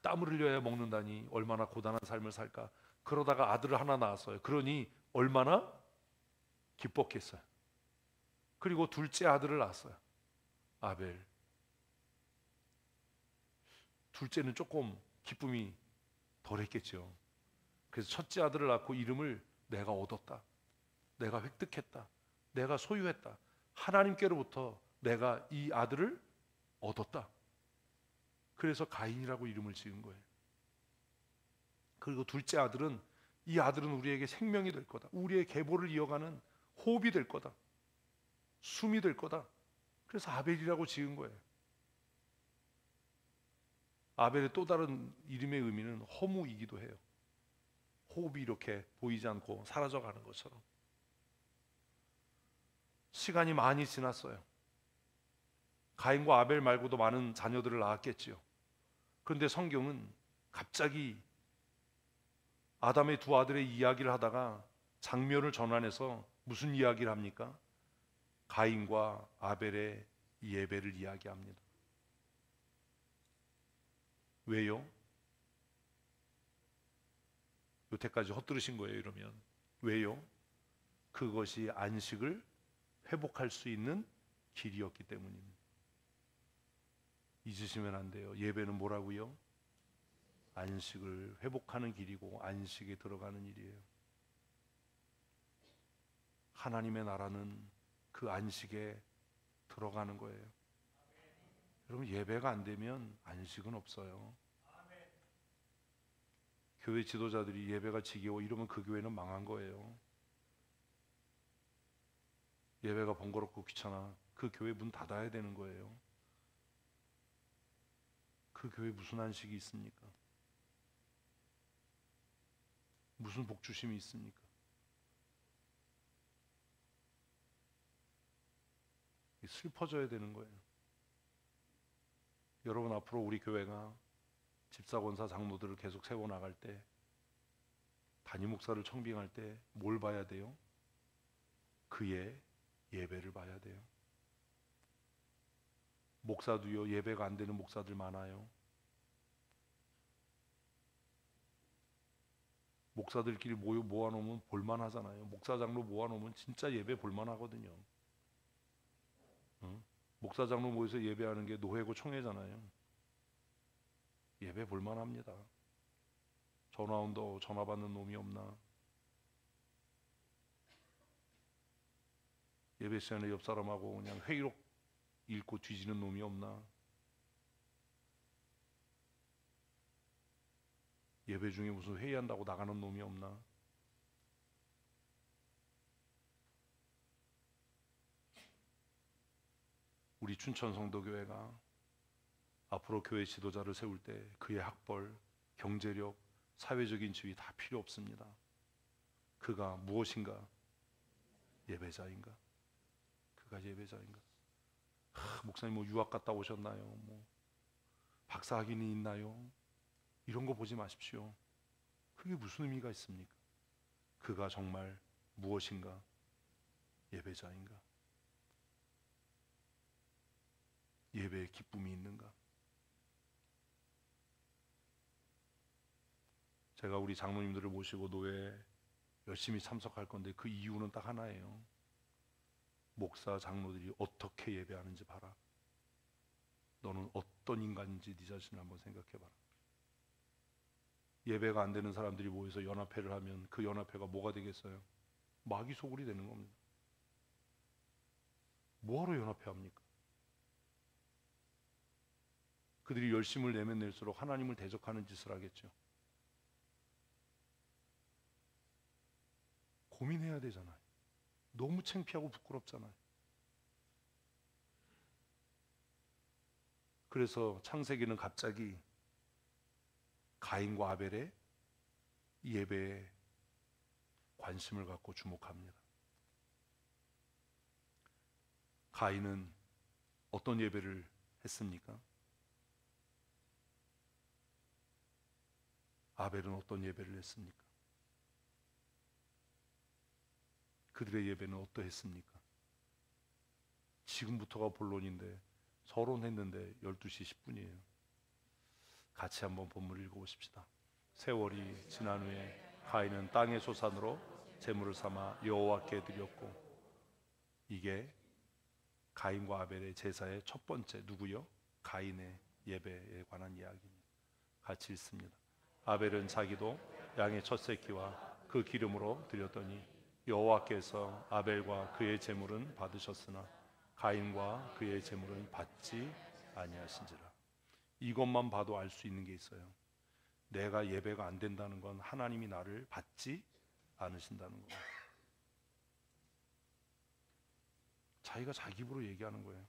땀을 흘려야 먹는다니 얼마나 고단한 삶을 살까. 그러다가 아들을 하나 낳았어요. 그러니 얼마나 기뻤겠어요. 그리고 둘째 아들을 낳았어요. 아벨. 둘째는 조금 기쁨이 덜했겠죠. 그래서 첫째 아들을 낳고 이름을 내가 얻었다, 내가 획득했다, 내가 소유했다, 하나님께로부터 내가 이 아들을 얻었다. 그래서 가인이라고 이름을 지은 거예요. 그리고 둘째 아들은 이 아들은 우리에게 생명이 될 거다, 우리의 계보를 이어가는 호흡이 될 거다, 숨이 될 거다. 그래서 아벨이라고 지은 거예요. 아벨의 또 다른 이름의 의미는 허무이기도 해요. 호흡이 이렇게 보이지 않고 사라져가는 것처럼. 시간이 많이 지났어요. 가인과 아벨 말고도 많은 자녀들을 낳았겠지요. 그런데 성경은 갑자기 아담의 두 아들의 이야기를 하다가 장면을 전환해서 무슨 이야기를 합니까? 가인과 아벨의 예배를 이야기합니다. 왜요? 여태까지 헛들으신 거예요, 이러면. 왜요? 그것이 안식을 회복할 수 있는 길이었기 때문입니다. 잊으시면 안 돼요. 예배는 뭐라고요? 안식을 회복하는 길이고 안식에 들어가는 일이에요. 하나님의 나라는 그 안식에 들어가는 거예요. 여러분, 예배가 안 되면 안식은 없어요. 교회 지도자들이 예배가 지겨워 이러면 그 교회는 망한 거예요. 예배가 번거롭고 귀찮아, 그 교회 문 닫아야 되는 거예요. 그 교회 무슨 안식이 있습니까? 무슨 복주심이 있습니까? 슬퍼져야 되는 거예요. 여러분, 앞으로 우리 교회가 집사, 권사, 장로들을 계속 세워나갈 때, 담임 목사를 청빙할 때 뭘 봐야 돼요? 그의 예배를 봐야 돼요. 목사도요, 예배가 안 되는 목사들 많아요. 목사들끼리 모아놓으면 볼만하잖아요. 목사, 장로 모아놓으면 진짜 예배 볼만하거든요. 응? 목사, 장로 모여서 예배하는 게 노회고 총회잖아요. 예배 볼만합니다. 전화 온다, 전화 받는 놈이 없나? 예배 시간에 옆 사람하고 그냥 회의록 읽고 뒤지는 놈이 없나? 예배 중에 무슨 회의한다고 나가는 놈이 없나? 우리 춘천 성도교회가 앞으로 교회 지도자를 세울 때 그의 학벌, 경제력, 사회적인 지위 다 필요 없습니다. 그가 무엇인가? 예배자인가? 그가 예배자인가? 목사님 뭐 유학 갔다 오셨나요? 뭐 박사 학위는 있나요? 이런 거 보지 마십시오. 그게 무슨 의미가 있습니까? 그가 정말 무엇인가? 예배자인가? 예배에 기쁨이 있는가? 제가 우리 장로님들을 모시고 노회에 열심히 참석할 건데 그 이유는 딱 하나예요. 목사, 장로들이 어떻게 예배하는지 봐라. 너는 어떤 인간인지 네 자신을 한번 생각해봐라. 예배가 안 되는 사람들이 모여서 연합회를 하면 그 연합회가 뭐가 되겠어요? 마귀 소굴이 되는 겁니다. 뭐하러 연합회합니까? 그들이 열심을 내면 낼수록 하나님을 대적하는 짓을 하겠죠. 고민해야 되잖아요. 너무 창피하고 부끄럽잖아요. 그래서 창세기는 갑자기 가인과 아벨의 예배에 관심을 갖고 주목합니다. 가인은 어떤 예배를 했습니까? 아벨은 어떤 예배를 했습니까? 그들의 예배는 어떠했습니까? 지금부터가 본론인데 서론했는데 12시 10분이에요. 같이 한번 본문을 읽어보십시다. 세월이 지난 후에 가인은 땅의 소산으로 제물을 삼아 여호와께 드렸고, 이게 가인과 아벨의 제사의 첫 번째, 누구요? 가인의 예배에 관한 이야기입니다. 같이 읽습니다. 아벨은 자기도 양의 첫 새끼와 그 기름으로 드렸더니 여호와께서 아벨과 그의 제물은 받으셨으나 가인과 그의 제물은 받지 아니하신지라. 이것만 봐도 알 수 있는 게 있어요. 내가 예배가 안 된다는 건 하나님이 나를 받지 않으신다는 거예요. 자기가 자기 입으로 얘기하는 거예요.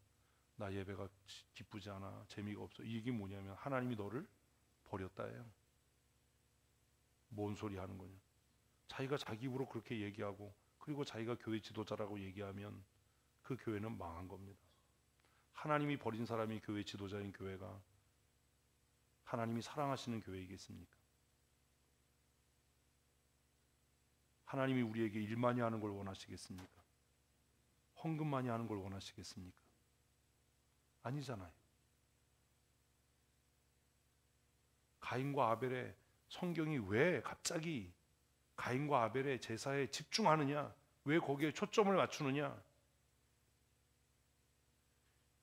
나 예배가 기쁘지 않아, 재미가 없어. 이게 뭐냐면 하나님이 너를 버렸다예요. 뭔 소리 하는 거냐. 자기가 자기 입으로 그렇게 얘기하고 그리고 자기가 교회 지도자라고 얘기하면 그 교회는 망한 겁니다. 하나님이 버린 사람이 교회 지도자인 교회가 하나님이 사랑하시는 교회이겠습니까? 하나님이 우리에게 일 많이 하는 걸 원하시겠습니까? 헌금 많이 하는 걸 원하시겠습니까? 아니잖아요. 가인과 아벨의 성경이 왜 갑자기 가인과 아벨의 제사에 집중하느냐? 왜 거기에 초점을 맞추느냐?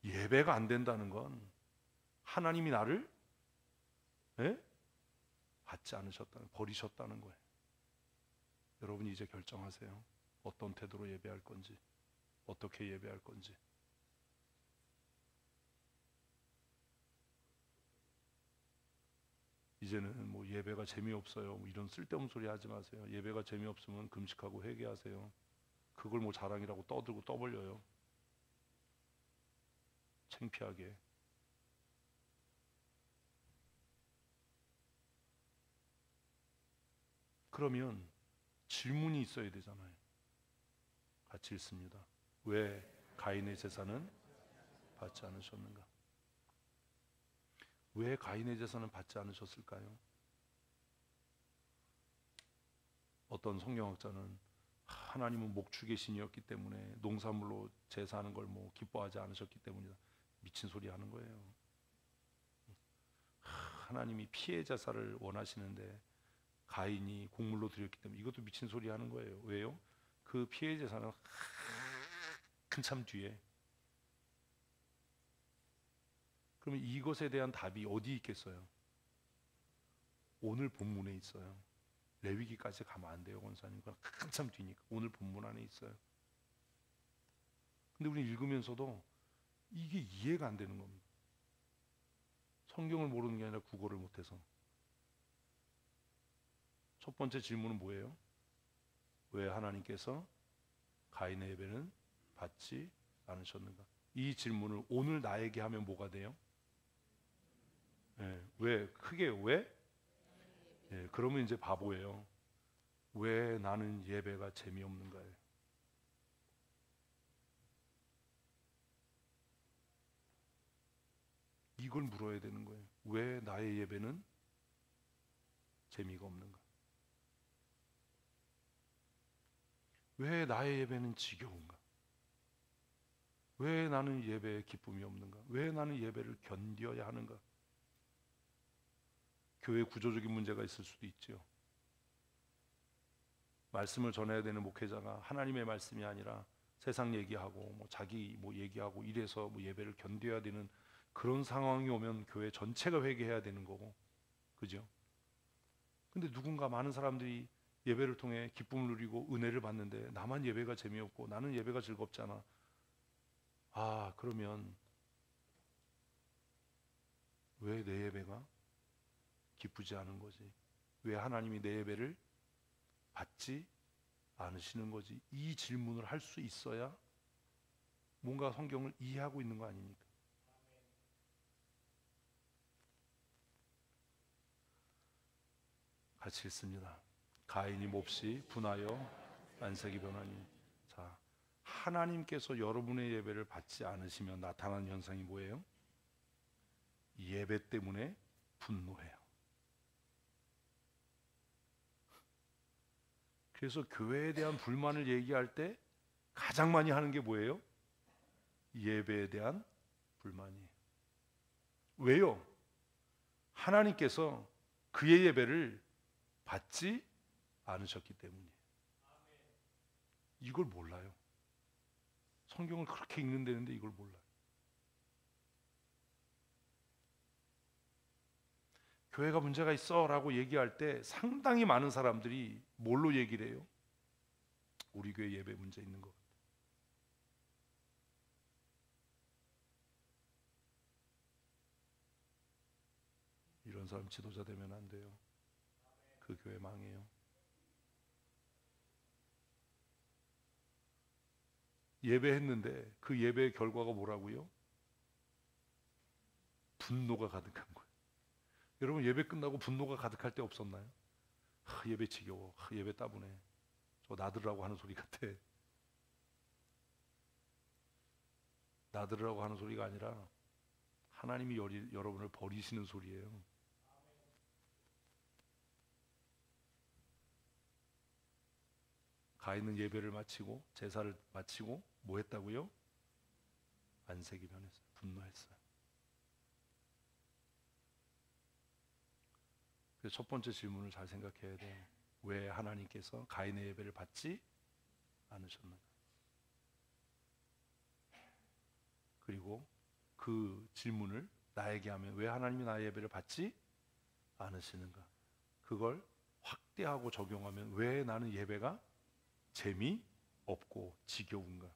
예배가 안 된다는 건 하나님이 나를 받지 않으셨다는, 버리셨다는 거예요. 여러분이 이제 결정하세요. 어떤 태도로 예배할 건지, 어떻게 예배할 건지. 이제는 뭐 예배가 재미없어요, 뭐 이런 쓸데없는 소리 하지 마세요. 예배가 재미없으면 금식하고 회개하세요. 그걸 뭐 자랑이라고 떠들고 떠벌려요. 창피하게. 그러면 질문이 있어야 되잖아요. 같이 읽습니다. 왜 가인의 제사는 받지 않으셨는가? 왜 가인의 제사는 받지 않으셨을까요? 어떤 성경학자는 하나님은 목축의 신이었기 때문에 농산물로 제사하는 걸 뭐 기뻐하지 않으셨기 때문이다. 미친 소리 하는 거예요. 하나님이 피해 제사를 원하시는데 가인이 곡물로 드렸기 때문에, 이것도 미친 소리 하는 거예요. 왜요? 그 피해 제사는 한참 뒤에. 그러면 이것에 대한 답이 어디 있겠어요? 오늘 본문에 있어요. 레위기까지 가면 안 돼요, 권사님. 그건 한참 뒤니까. 오늘 본문 안에 있어요. 근데 우리 읽으면서도 이게 이해가 안 되는 겁니다. 성경을 모르는 게 아니라 국어를 못해서. 첫 번째 질문은 뭐예요? 왜 하나님께서 가인의 예배는 받지 않으셨는가? 이 질문을 오늘 나에게 하면 뭐가 돼요? 왜? 크게 왜? 그러면 이제 바보예요. 왜 나는 예배가 재미없는가요? 이걸 물어야 되는 거예요. 왜 나의 예배는 재미가 없는가? 왜 나의 예배는 지겨운가? 왜 나는 예배에 기쁨이 없는가? 왜 나는 예배를 견뎌야 하는가? 교회 구조적인 문제가 있을 수도 있죠. 말씀을 전해야 되는 목회자가 하나님의 말씀이 아니라 세상 얘기하고 뭐 자기 뭐 얘기하고 이래서 뭐 예배를 견뎌야 되는 그런 상황이 오면 교회 전체가 회개해야 되는 거고, 그죠? 근데 누군가 많은 사람들이 예배를 통해 기쁨을 누리고 은혜를 받는데 나만 예배가 재미없고 나는 예배가 즐겁잖아. 그러면 왜 내 예배가 기쁘지 않은 거지? 왜 하나님이 내 예배를 받지 않으시는 거지? 이 질문을 할 수 있어야 뭔가 성경을 이해하고 있는 거 아닙니까? 같이 읽습니다. 가인이 몹시 분하여 안색이 변하니. 자, 하나님께서 여러분의 예배를 받지 않으시면 나타나는 현상이 뭐예요? 예배 때문에 분노해요. 그래서 교회에 대한 불만을 얘기할 때 가장 많이 하는 게 뭐예요? 예배에 대한 불만이에요. 왜요? 하나님께서 그의 예배를 받지 않으셨기 때문이에요. 이걸 몰라요. 성경을 그렇게 읽는다는데 이걸 몰라요. 교회가 문제가 있어 라고 얘기할 때 상당히 많은 사람들이 뭘로 얘기를 해요? 우리 교회 예배 문제 있는 것 같아요. 이런 사람 지도자 되면 안 돼요. 그 교회 망해요. 예배했는데 그 예배의 결과가 뭐라고요? 분노가 가득한 거예요. 여러분 예배 끝나고 분노가 가득할 때 없었나요? 예배 지겨워, 예배 따분해, 저 나들으라고 하는 소리 같아. 나들으라고 하는 소리가 아니라 하나님이 여러분을 버리시는 소리예요. 가인은 예배를 마치고 제사를 마치고 뭐 했다고요? 안색이 변했어요. 분노했어요. 그래서 첫 번째 질문을 잘 생각해야 돼. 왜 하나님께서 가인의 예배를 받지 않으셨는가? 그리고 그 질문을 나에게 하면 왜 하나님이 나의 예배를 받지 않으시는가? 그걸 확대하고 적용하면 왜 나는 예배가 재미없고 지겨운가?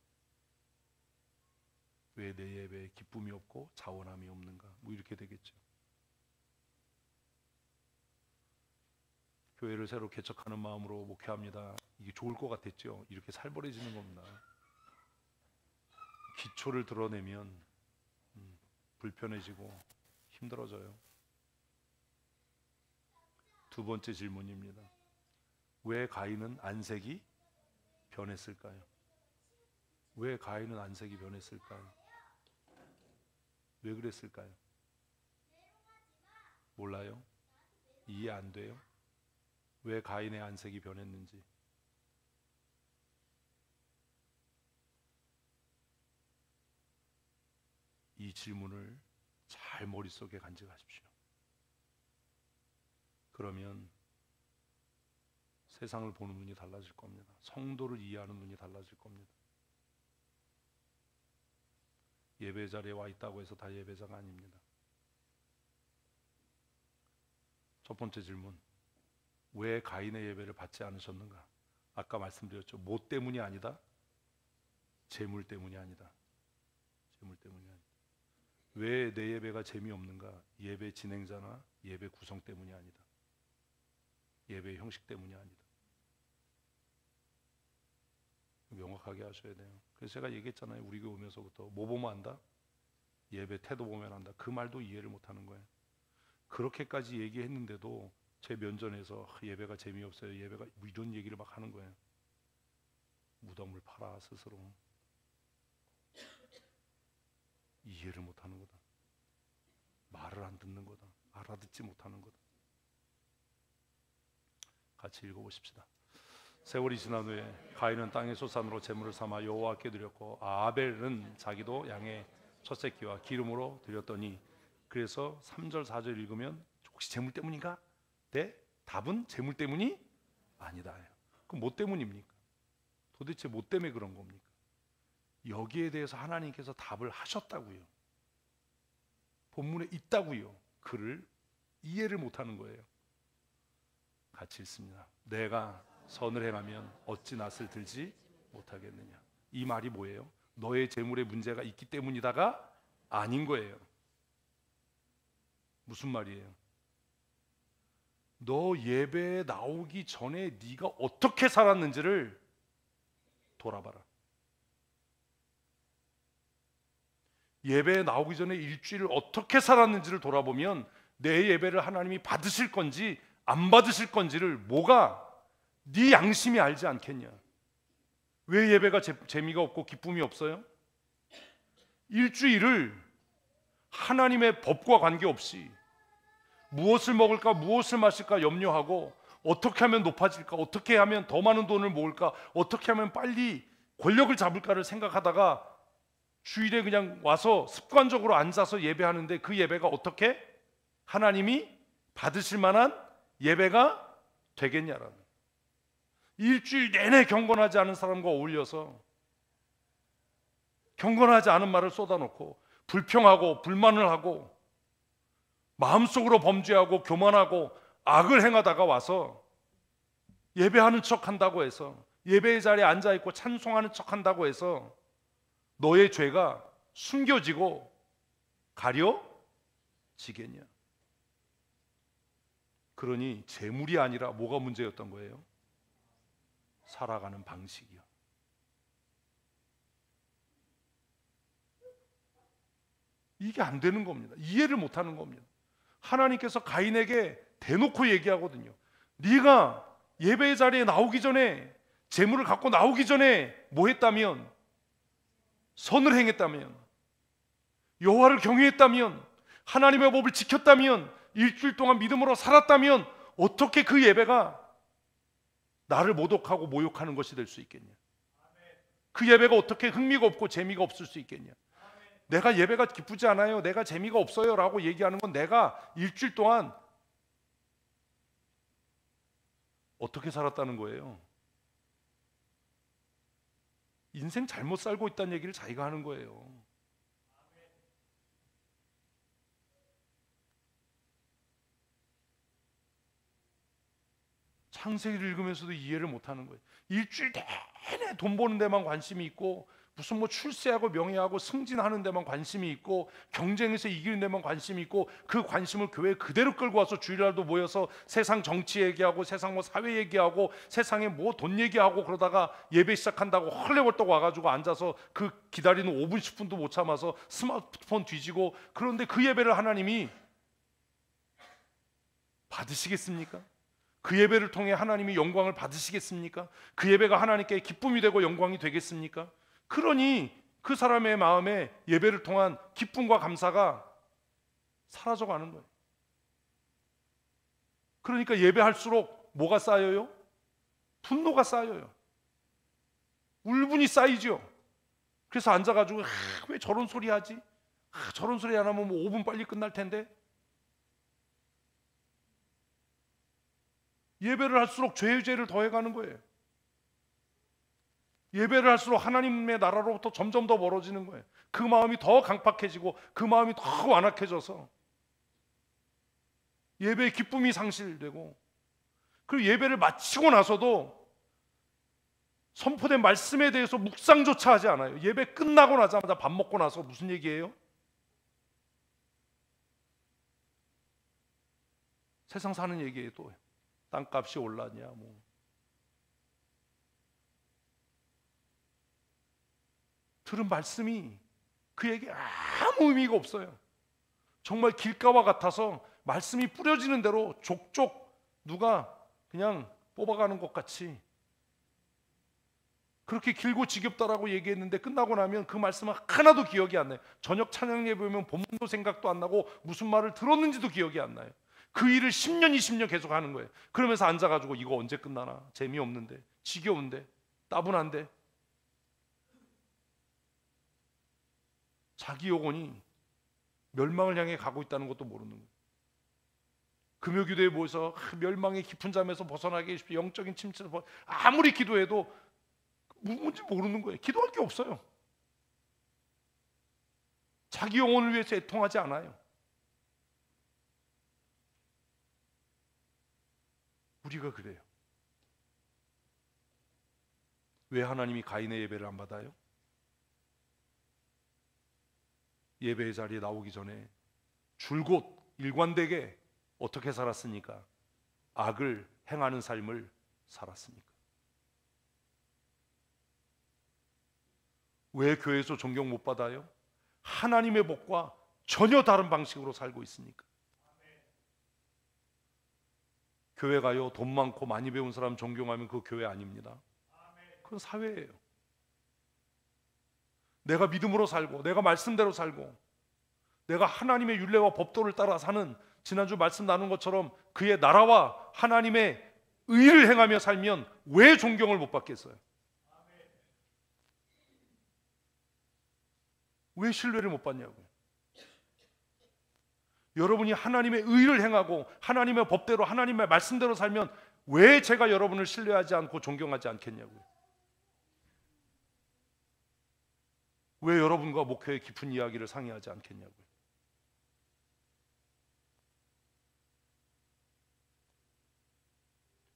왜 내 예배에 기쁨이 없고 자원함이 없는가? 뭐 이렇게 되겠죠. 교회를 새로 개척하는 마음으로 목회합니다. 이게 좋을 것 같았죠. 이렇게 살벌해지는 겁니다. 기초를 드러내면 불편해지고 힘들어져요. 두 번째 질문입니다. 왜 가인은 안색이 변했을까요? 왜 가인은 안색이 변했을까요? 왜 그랬을까요? 몰라요? 이해 안 돼요? 왜 가인의 안색이 변했는지. 이 질문을 잘 머릿속에 간직하십시오. 그러면 세상을 보는 눈이 달라질 겁니다. 성도를 이해하는 눈이 달라질 겁니다. 예배 자리에 와 있다고 해서 다 예배자가 아닙니다. 첫 번째 질문, 왜 가인의 예배를 받지 않으셨는가? 아까 말씀드렸죠. 뭐 때문이 아니다? 재물 때문이 아니다. 재물 때문이 아니다. 왜 내 예배가 재미없는가? 예배 진행자나 예배 구성 때문이 아니다. 예배 형식 때문이 아니다. 명확하게 하셔야 돼요. 그래서 제가 얘기했잖아요. 우리 교회 오면서부터 뭐 보면 안다? 예배 태도 보면 안다. 그 말도 이해를 못하는 거예요. 그렇게까지 얘기했는데도 제 면전에서 예배가 재미없어요. 예배가 뭐 이런 얘기를 막 하는 거예요. 무덤을 팔아 스스로. 이해를 못하는 거다. 말을 안 듣는 거다. 알아듣지 못하는 거다. 같이 읽어보십시다. 세월이 지난 후에 가인은 땅의 소산으로 제물을 삼아 여호와께 드렸고 아벨은 자기도 양의 첫 새끼와 기름으로 드렸더니. 그래서 3절 4절 읽으면 혹시 재물 때문인가? 네, 답은 재물 때문이 아니다. 그럼 뭐 때문입니까? 도대체 뭐 때문에 그런 겁니까? 여기에 대해서 하나님께서 답을 하셨다고요. 본문에 있다고요. 그를 이해를 못하는 거예요. 같이 읽습니다. 내가 선을 행하면 어찌 낯을 들지 못하겠느냐. 이 말이 뭐예요? 너의 재물에 문제가 있기 때문이다가 아닌 거예요. 무슨 말이에요? 너 예배에 나오기 전에 네가 어떻게 살았는지를 돌아봐라. 예배에 나오기 전에 일주일을 어떻게 살았는지를 돌아보면 내 예배를 하나님이 받으실 건지 안 받으실 건지를 뭐가 네 양심이 알지 않겠냐. 왜 예배가 재미가 없고 기쁨이 없어요? 일주일을 하나님의 법과 관계없이 무엇을 먹을까 무엇을 마실까 염려하고 어떻게 하면 높아질까 어떻게 하면 더 많은 돈을 모을까 어떻게 하면 빨리 권력을 잡을까를 생각하다가 주일에 그냥 와서 습관적으로 앉아서 예배하는데 그 예배가 어떻게 하나님이 받으실 만한 예배가 되겠냐라는. 일주일 내내 경건하지 않은 사람과 어울려서 경건하지 않은 말을 쏟아놓고 불평하고 불만을 하고 마음속으로 범죄하고 교만하고 악을 행하다가 와서 예배하는 척한다고 해서 예배의 자리에 앉아있고 찬송하는 척한다고 해서 너의 죄가 숨겨지고 가려지겠냐. 그러니 재물이 아니라 뭐가 문제였던 거예요? 살아가는 방식이요. 이게 안 되는 겁니다. 이해를 못하는 겁니다. 하나님께서 가인에게 대놓고 얘기하거든요. 네가 예배의 자리에 나오기 전에, 재물을 갖고 나오기 전에 뭐 했다면, 선을 행했다면, 여호와를 경외했다면, 하나님의 법을 지켰다면, 일주일 동안 믿음으로 살았다면 어떻게 그 예배가 나를 모독하고 모욕하는 것이 될 수 있겠냐? 그 예배가 어떻게 흥미가 없고 재미가 없을 수 있겠냐? 내가 예배가 기쁘지 않아요, 내가 재미가 없어요 라고 얘기하는 건 내가 일주일 동안 어떻게 살았다는 거예요. 인생 잘못 살고 있다는 얘기를 자기가 하는 거예요. 창세기를 읽으면서도 이해를 못하는 거예요. 일주일 내내 돈 버는 데만 관심이 있고, 무슨 뭐 출세하고 명예하고 승진하는 데만 관심이 있고, 경쟁에서 이기는 데만 관심이 있고, 그 관심을 교회에 그대로 끌고 와서 주일날도 모여서 세상 정치 얘기하고, 세상 뭐 사회 얘기하고, 세상에 뭐 돈 얘기하고, 그러다가 예배 시작한다고 헐레벌떡 와가지고 앉아서 그 기다리는 5분 10분도 못 참아서 스마트폰 뒤지고, 그런데 그 예배를 하나님이 받으시겠습니까? 그 예배를 통해 하나님이 영광을 받으시겠습니까? 그 예배가 하나님께 기쁨이 되고 영광이 되겠습니까? 그러니 그 사람의 마음에 예배를 통한 기쁨과 감사가 사라져가는 거예요. 그러니까 예배할수록 뭐가 쌓여요? 분노가 쌓여요. 울분이 쌓이죠. 그래서 앉아가지고 왜 저런 소리 하지? 저런 소리 안 하면 뭐 5분 빨리 끝날 텐데. 예배를 할수록 죄의 죄를 더해가는 거예요. 예배를 할수록 하나님의 나라로부터 점점 더 멀어지는 거예요. 그 마음이 더 강팍해지고 그 마음이 더 완악해져서 예배의 기쁨이 상실되고, 그리고 예배를 마치고 나서도 선포된 말씀에 대해서 묵상조차 하지 않아요. 예배 끝나고 나자마자 밥 먹고 나서 무슨 얘기예요? 세상 사는 얘기예요. 또 땅값이 올랐냐 뭐. 들은 말씀이 그에게 아무 의미가 없어요. 정말 길가와 같아서 말씀이 뿌려지는 대로 족족 누가 그냥 뽑아가는 것 같이 그렇게 길고 지겹다라고 얘기했는데, 끝나고 나면 그 말씀은 하나도 기억이 안 나요. 저녁 찬양 예배 보면 본문도 생각도 안 나고 무슨 말을 들었는지도 기억이 안 나요. 그 일을 10년 20년 계속 하는 거예요. 그러면서 앉아가지고 이거 언제 끝나나, 재미없는데, 지겨운데, 따분한데. 자기 영혼이 멸망을 향해 가고 있다는 것도 모르는 거예요. 금요기도에 모여서 멸망의 깊은 잠에서 벗어나게 해주십시오, 영적인 침체에서 아무리 기도해도 뭔지 모르는 거예요. 기도할 게 없어요. 자기 영혼을 위해서 애통하지 않아요. 우리가 그래요. 왜 하나님이 가인의 예배를 안 받아요? 예배의 자리에 나오기 전에 줄곧 일관되게 어떻게 살았습니까? 악을 행하는 삶을 살았습니까? 왜 교회에서 존경 못 받아요? 하나님의 복과 전혀 다른 방식으로 살고 있으니까. 교회 가요, 돈 많고 많이 배운 사람 존경하면 그 교회 아닙니다. 그건 사회예요. 내가 믿음으로 살고, 내가 말씀대로 살고, 내가 하나님의 율례와 법도를 따라 사는, 지난주 말씀 나눈 것처럼 그의 나라와 하나님의 의를 행하며 살면 왜 존경을 못 받겠어요? 왜 신뢰를 못 받냐고요? 여러분이 하나님의 의를 행하고 하나님의 법대로, 하나님의 말씀대로 살면 왜 제가 여러분을 신뢰하지 않고 존경하지 않겠냐고요? 왜 여러분과 목회의 깊은 이야기를 상의하지 않겠냐고요?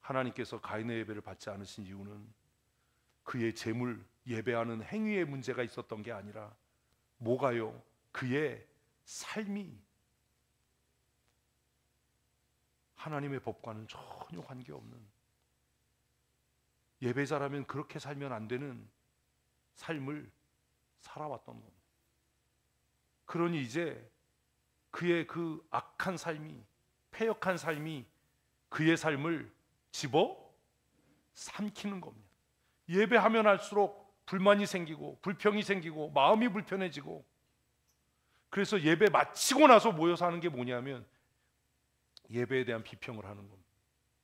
하나님께서 가인의 예배를 받지 않으신 이유는 그의 재물, 예배하는 행위에 문제가 있었던 게 아니라 뭐가요? 그의 삶이 하나님의 법과는 전혀 관계없는, 예배자라면 그렇게 살면 안 되는 삶을 살아왔던 겁니다. 그러니 이제 그의 그 악한 삶이, 패역한 삶이 그의 삶을 집어 삼키는 겁니다. 예배하면 할수록 불만이 생기고 불평이 생기고 마음이 불편해지고, 그래서 예배 마치고 나서 모여서 하는 게 뭐냐면 예배에 대한 비평을 하는 겁니다.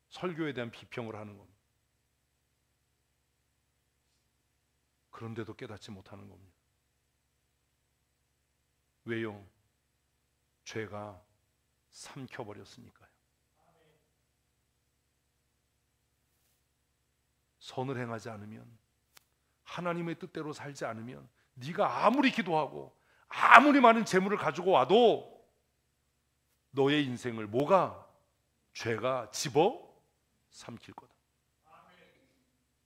설교에 대한 비평을 하는 겁니다. 그런데도 깨닫지 못하는 겁니다. 왜요? 죄가 삼켜버렸으니까요. 선을 행하지 않으면, 하나님의 뜻대로 살지 않으면, 네가 아무리 기도하고 아무리 많은 재물을 가지고 와도 너의 인생을 뭐가? 죄가 집어 삼킬 거다.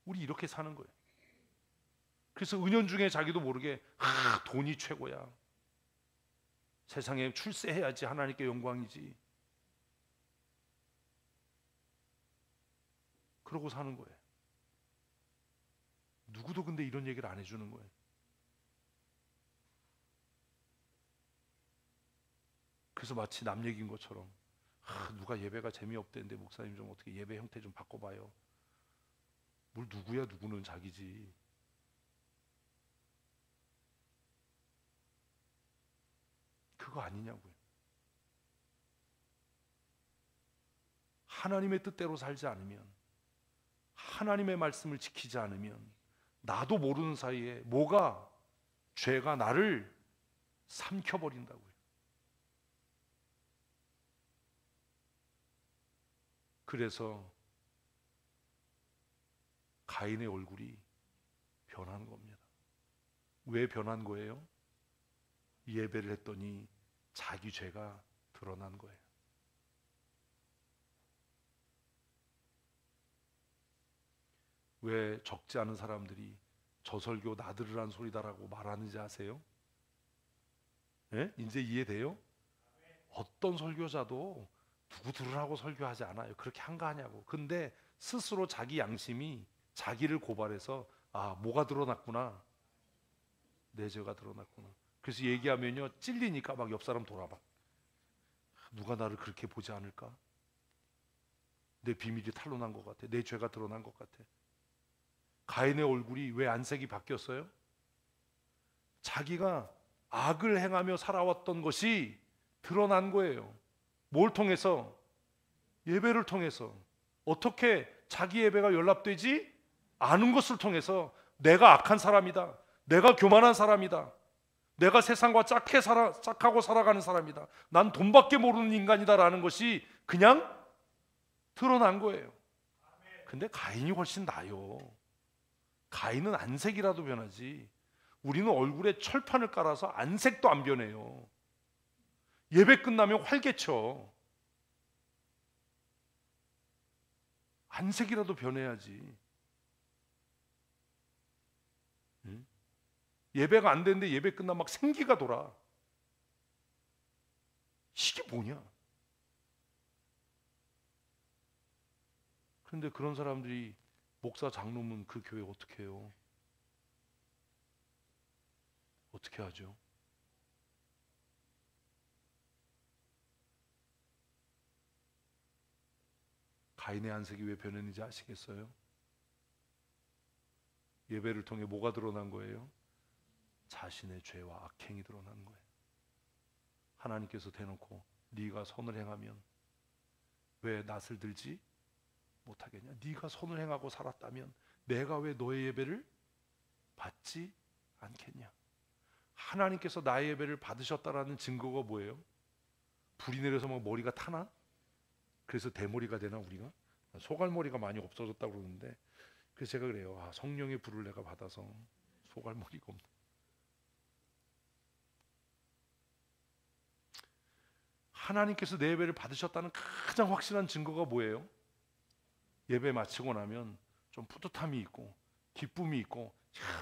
우리 이렇게 사는 거예요. 그래서 은연중에 자기도 모르게 돈이 최고야, 세상에 출세해야지 하나님께 영광이지, 그러고 사는 거예요. 누구도 근데 이런 얘기를 안 해주는 거예요. 그래서 마치 남 얘기인 것처럼 누가 예배가 재미없대는데 목사님 좀 어떻게 예배 형태 좀 바꿔봐요. 뭘 누구야, 누구는 자기지. 그거 아니냐고요. 하나님의 뜻대로 살지 않으면, 하나님의 말씀을 지키지 않으면 나도 모르는 사이에 뭐가? 죄가 나를 삼켜버린다고요. 그래서 가인의 얼굴이 변한 겁니다. 왜 변한 거예요? 예배를 했더니 자기 죄가 드러난 거예요. 왜 적지 않은 사람들이 저 설교 나들으란 소리다라고 말하는지 아세요? 예? 이제 이해돼요? 어떤 설교자도 누구 들으라고 설교하지 않아요. 그렇게 한가하냐고. 근데 스스로 자기 양심이 자기를 고발해서 뭐가 드러났구나, 내 죄가 드러났구나. 그래서 얘기하면요 찔리니까 막 옆 사람 돌아봐. 누가 나를 그렇게 보지 않을까? 내 비밀이 탄로난 것 같아. 내 죄가 드러난 것 같아. 가인의 얼굴이 왜 안색이 바뀌었어요? 자기가 악을 행하며 살아왔던 것이 드러난 거예요. 뭘 통해서? 예배를 통해서. 어떻게 자기 예배가 연락되지? 아는 것을 통해서. 내가 악한 사람이다, 내가 교만한 사람이다, 내가 세상과 짝하고 살아가는 사람이다, 난 돈밖에 모르는 인간이다 라는 것이 그냥 드러난 거예요. 근데 가인이 훨씬 나아요. 가인은 안색이라도 변하지, 우리는 얼굴에 철판을 깔아서 안색도 안 변해요. 예배 끝나면 활개쳐. 안색이라도 변해야지. 응? 예배가 안 되는데 예배 끝나면 막 생기가 돌아. 이게 뭐냐? 그런데 그런 사람들이 목사 장로면 그 교회 어떻게 해요? 어떻게 하죠? 가인의 안색이 왜 변했는지 아시겠어요? 예배를 통해 뭐가 드러난 거예요? 자신의 죄와 악행이 드러난 거예요. 하나님께서 대놓고 네가 선을 행하면 왜 낯을 들지 못하겠냐? 네가 선을 행하고 살았다면 내가 왜 너의 예배를 받지 않겠냐? 하나님께서 나의 예배를 받으셨다라는 증거가 뭐예요? 불이 내려서 막 머리가 타나? 그래서 대머리가 되나 우리가? 소갈머리가 많이 없어졌다고 그러는데, 그래서 제가 그래요. 성령의 불을 내가 받아서 소갈머리가 없네. 하나님께서 내 예배를 받으셨다는 가장 확실한 증거가 뭐예요? 예배 마치고 나면 좀 뿌듯함이 있고 기쁨이 있고,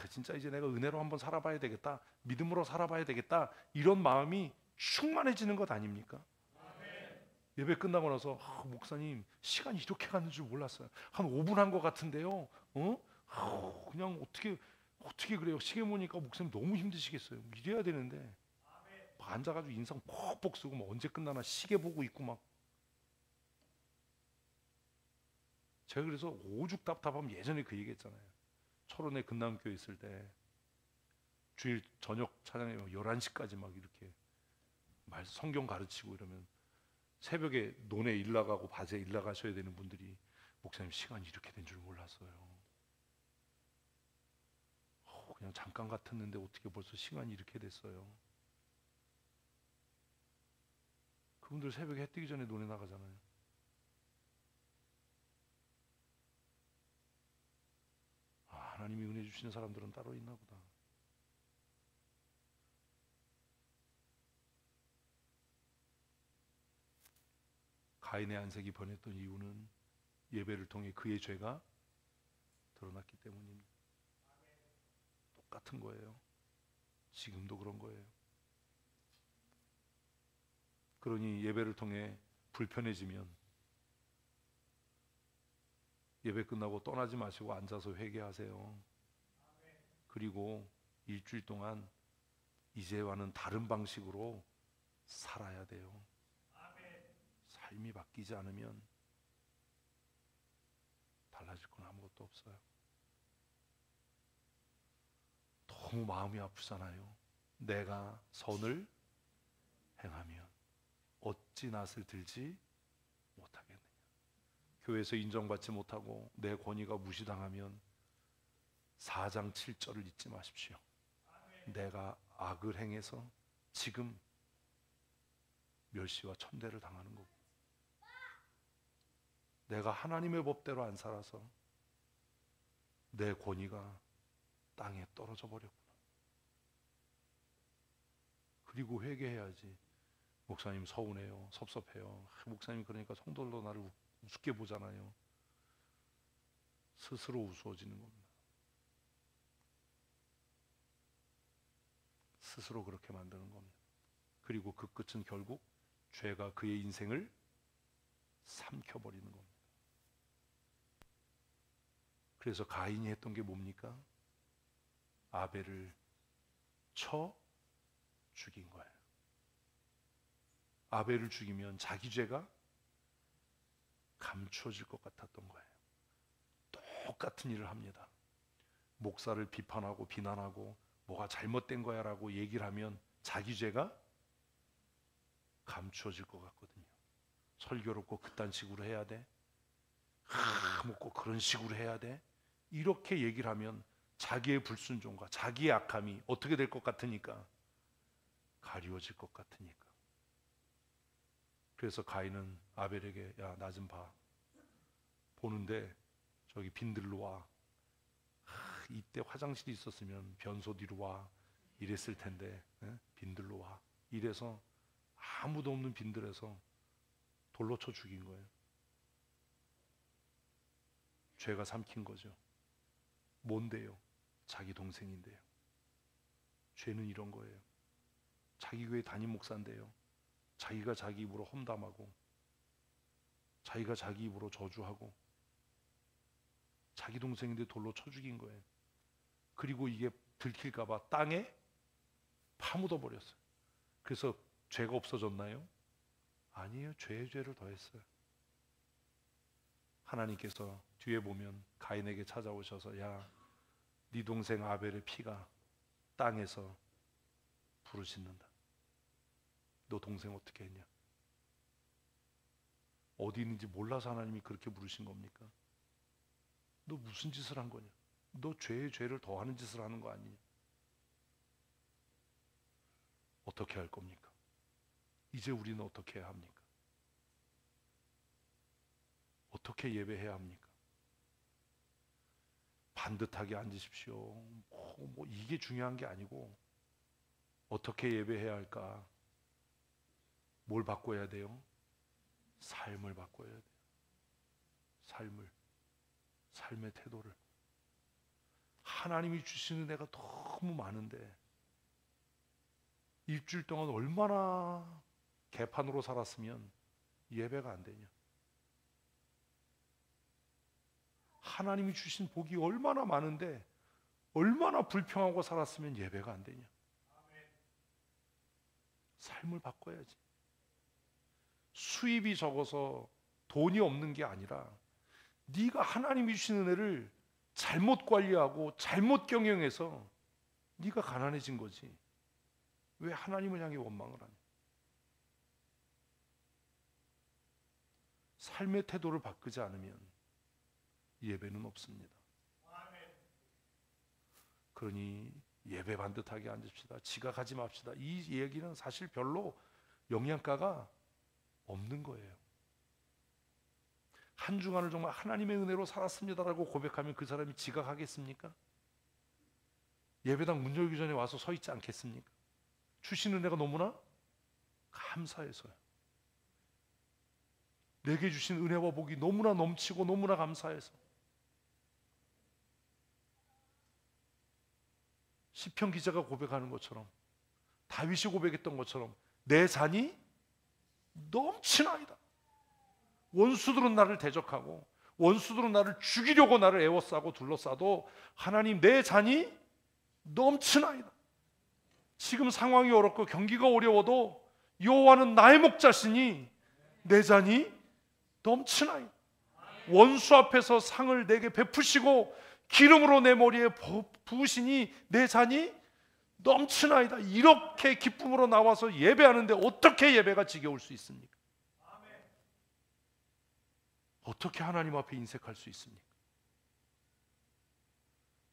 진짜 이제 내가 은혜로 한번 살아봐야 되겠다, 믿음으로 살아봐야 되겠다, 이런 마음이 충만해지는 것 아닙니까? 예배 끝나고 나서 목사님 시간이 이렇게 가는 줄 몰랐어요. 한 5분 한 것 같은데요. 그냥 어떻게 그래요? 시계 보니까 목사님 너무 힘드시겠어요. 이래야 되는데 앉아가지고 인상 퍽퍽 쓰고 막 언제 끝나나 시계 보고 있고 막. 제가 그래서 오죽 답답하면 예전에 그 얘기했잖아요. 철원에 금남교회 있을 때 주일 저녁 찬양에 11시까지 막 이렇게 성경 가르치고 이러면 새벽에 논에 일 나가고 밭에 일 나가셔야 되는 분들이 목사님 시간이 이렇게 된 줄 몰랐어요. 그냥 잠깐 같았는데 어떻게 벌써 시간이 이렇게 됐어요. 그분들 새벽에 해 뜨기 전에 논에 나가잖아요. 하나님이 은혜 주시는 사람들은 따로 있나 보다. 가인의 안색이 변했던 이유는 예배를 통해 그의 죄가 드러났기 때문입니다. 똑같은 거예요. 지금도 그런 거예요. 그러니 예배를 통해 불편해지면 예배 끝나고 떠나지 마시고 앉아서 회개하세요. 그리고 일주일 동안 이제와는 다른 방식으로 살아야 돼요. 삶이 바뀌지 않으면 달라질 건 아무것도 없어요. 너무 마음이 아프잖아요. 내가 선을 행하면 어찌 낯을 들지 못하겠느냐. 교회에서 인정받지 못하고 내 권위가 무시당하면 4장 7절을 잊지 마십시오. 내가 악을 행해서 지금 멸시와 천대를 당하는 거고, 내가 하나님의 법대로 안 살아서 내 권위가 땅에 떨어져 버렸구나. 그리고 회개해야지. 목사님 서운해요, 섭섭해요. 목사님 그러니까 성도들도 나를 우습게 보잖아요. 스스로 우스워지는 겁니다. 스스로 그렇게 만드는 겁니다. 그리고 그 끝은 결국 죄가 그의 인생을 삼켜버리는 겁니다. 그래서 가인이 했던 게 뭡니까? 아벨을 쳐 죽인 거예요. 아벨을 죽이면 자기 죄가 감추어질 것 같았던 거예요. 똑같은 일을 합니다. 목사를 비판하고 비난하고 뭐가 잘못된 거야 라고 얘기를 하면 자기 죄가 감추어질 것 같거든요. 설교를 꼭 그딴 식으로 해야 돼? 뭐 꼭 그런 식으로 해야 돼? 이렇게 얘기를 하면 자기의 불순종과 자기의 악함이 어떻게 될 것 같으니까? 가리워질 것 같으니까. 그래서 가인은 아벨에게 야, 나 좀 봐. 보는데 저기 빈들로 와. 이때 화장실이 있었으면 변소 뒤로 와. 이랬을 텐데 빈들로 와. 이래서 아무도 없는 빈들에서 돌로 쳐 죽인 거예요. 죄가 삼킨 거죠. 뭔데요? 자기 동생인데요. 죄는 이런 거예요. 자기 교회 담임 목사인데요. 자기가 자기 입으로 험담하고 자기가 자기 입으로 저주하고 자기 동생인데 돌로 쳐 죽인 거예요. 그리고 이게 들킬까 봐 땅에 파묻어 버렸어요. 그래서 죄가 없어졌나요? 아니에요. 죄에 죄를 더했어요. 하나님께서 뒤에 보면 가인에게 찾아오셔서 야, 네 동생 아벨의 피가 땅에서 부르짖는다. 너 동생 어떻게 했냐? 어디 있는지 몰라서 하나님이 그렇게 부르신 겁니까? 너 무슨 짓을 한 거냐? 너 죄에 죄를 더하는 짓을 하는 거 아니냐? 어떻게 할 겁니까? 이제 우리는 어떻게 해야 합니까? 어떻게 예배해야 합니까? 반듯하게 앉으십시오. 뭐 이게 중요한 게 아니고 어떻게 예배해야 할까? 뭘 바꿔야 돼요? 삶을 바꿔야 돼요. 삶의 태도를. 하나님이 주시는 은혜가 너무 많은데 일주일 동안 얼마나 개판으로 살았으면 예배가 안 되냐? 하나님이 주신 복이 얼마나 많은데 얼마나 불평하고 살았으면 예배가 안 되냐? 삶을 바꿔야지. 수입이 적어서 돈이 없는 게 아니라 네가 하나님이 주신 은혜를 잘못 관리하고 잘못 경영해서 네가 가난해진 거지. 왜 하나님을 향해 원망을 하냐? 삶의 태도를 바꾸지 않으면 예배는 없습니다. 그러니 예배 반듯하게 앉읍시다. 지각하지 맙시다. 이 얘기는 사실 별로 영양가가 없는 거예요. 한 주간을 정말 하나님의 은혜로 살았습니다라고 고백하면 그 사람이 지각하겠습니까? 예배당 문 열기 전에 와서 서 있지 않겠습니까? 주신 은혜가 너무나 감사해서요. 내게 주신 은혜와 복이 너무나 넘치고 너무나 감사해서. 시편 기자가 고백하는 것처럼, 다윗이 고백했던 것처럼 내 잔이 넘치나이다. 원수들은 나를 대적하고 원수들은 나를 죽이려고 나를 애워싸고 둘러싸도 하나님 내 잔이 넘치나이다. 지금 상황이 어렵고 경기가 어려워도 여호와는 나의 목자시니 내 잔이 넘치나이다. 원수 앞에서 상을 내게 베푸시고 기름으로 내 머리에 부으시니 내 잔이 넘치나이다. 이렇게 기쁨으로 나와서 예배하는데 어떻게 예배가 지겨울 수 있습니까? 어떻게 하나님 앞에 인색할 수 있습니까?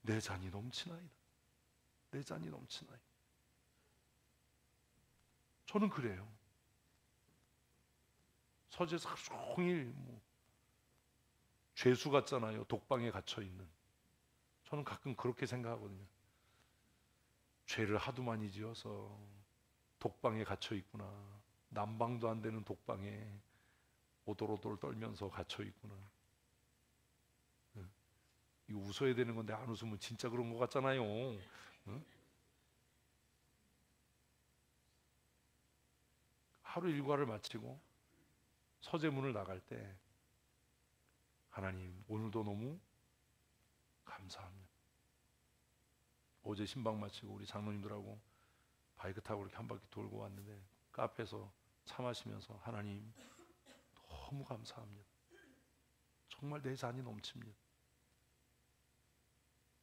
내 잔이 넘치나이다. 내 잔이 넘치나이다. 저는 그래요. 서재에서 하루 종일 죄수 같잖아요. 독방에 갇혀 있는. 저는 가끔 그렇게 생각하거든요. 죄를 하도 많이 지어서 독방에 갇혀 있구나. 난방도 안 되는 독방에 오돌오돌 떨면서 갇혀 있구나. 이거 웃어야 되는 건데 안 웃으면 진짜 그런 것 같잖아요. 하루 일과를 마치고 서재문을 나갈 때 하나님 오늘도 너무 감사합니다. 어제 신방 마치고 우리 장로님들하고 바이크 타고 이렇게 한 바퀴 돌고 왔는데 카페에서 차 마시면서 하나님 너무 감사합니다. 정말 내 잔이 넘칩니다.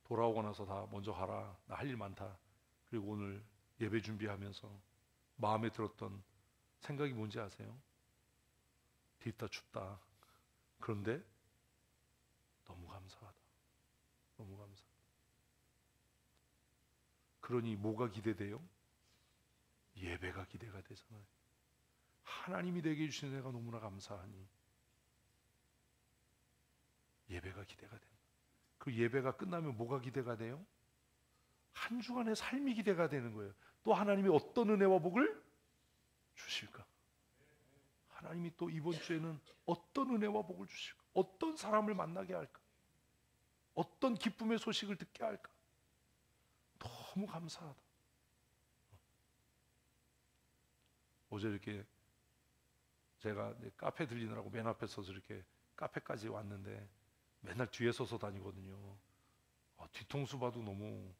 돌아오고 나서 다 먼저 가라. 나 할 일 많다. 그리고 오늘 예배 준비하면서 마음에 들었던 생각이 뭔지 아세요? 덥다 춥다. 그런데 너무 감사하다. 너무 감사하다. 그러니 뭐가 기대돼요? 예배가 기대가 되잖아요. 하나님이 내게 주신 은혜가 너무나 감사하니 예배가 기대가 된다. 그 예배가 끝나면 뭐가 기대가 돼요? 한 주간의 삶이 기대가 되는 거예요. 또 하나님이 어떤 은혜와 복을 주실까? 하나님이 또 이번 주에는 어떤 은혜와 복을 주실까? 어떤 사람을 만나게 할까? 어떤 기쁨의 소식을 듣게 할까? 너무 감사하다. 어제 이렇게 제가 카페 들리느라고 맨 앞에 서서 이렇게 카페까지 왔는데 맨날 뒤에 서서 다니거든요. 뒤통수 봐도 너무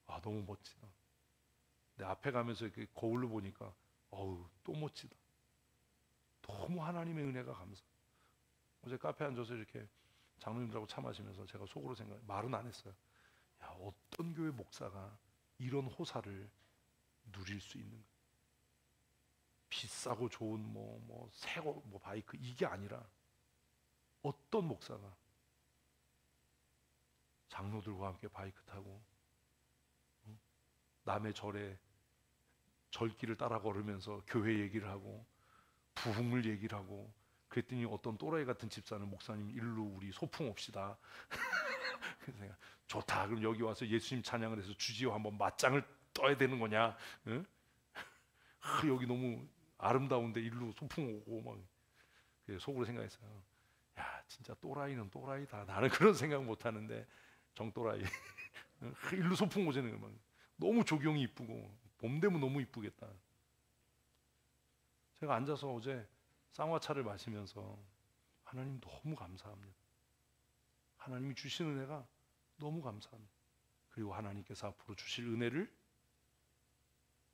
너무 멋지다. 근데 앞에 가면서 이렇게 거울로 보니까 또 멋지다. 너무 하나님의 은혜가 감사. 어제 카페에 앉아서 이렇게 장로님들하고 차 마시면서 제가 속으로 말은 안 했어요. 야, 어떤 교회 목사가 이런 호사를 누릴 수 있는가? 비싸고 좋은 새거 바이크 이게 아니라 어떤 목사가 장로들과 함께 바이크 타고 남의 절에 절길을 따라 걸으면서 교회 얘기를 하고 부흥을 얘기를 하고 그랬더니 어떤 또라이 같은 집사는 목사님 일로 우리 소풍 옵시다. 그래서 내가 좋다. 그럼 여기 와서 예수님 찬양을 해서 주지와 한번 맞짱을 떠야 되는 거냐? 응? 여기 너무 아름다운데 일로 소풍 오고 막 속으로 생각했어요. 야 진짜 또라이는 또라이다. 나는 그런 생각 못 하는데 정또라이 일로 소풍 오자는 거 너무 조경이 이쁘고 봄 되면 너무 이쁘겠다. 제가 앉아서 어제 쌍화차를 마시면서 하나님 너무 감사합니다. 하나님이 주신 은혜가 너무 감사합니다. 그리고 하나님께서 앞으로 주실 은혜를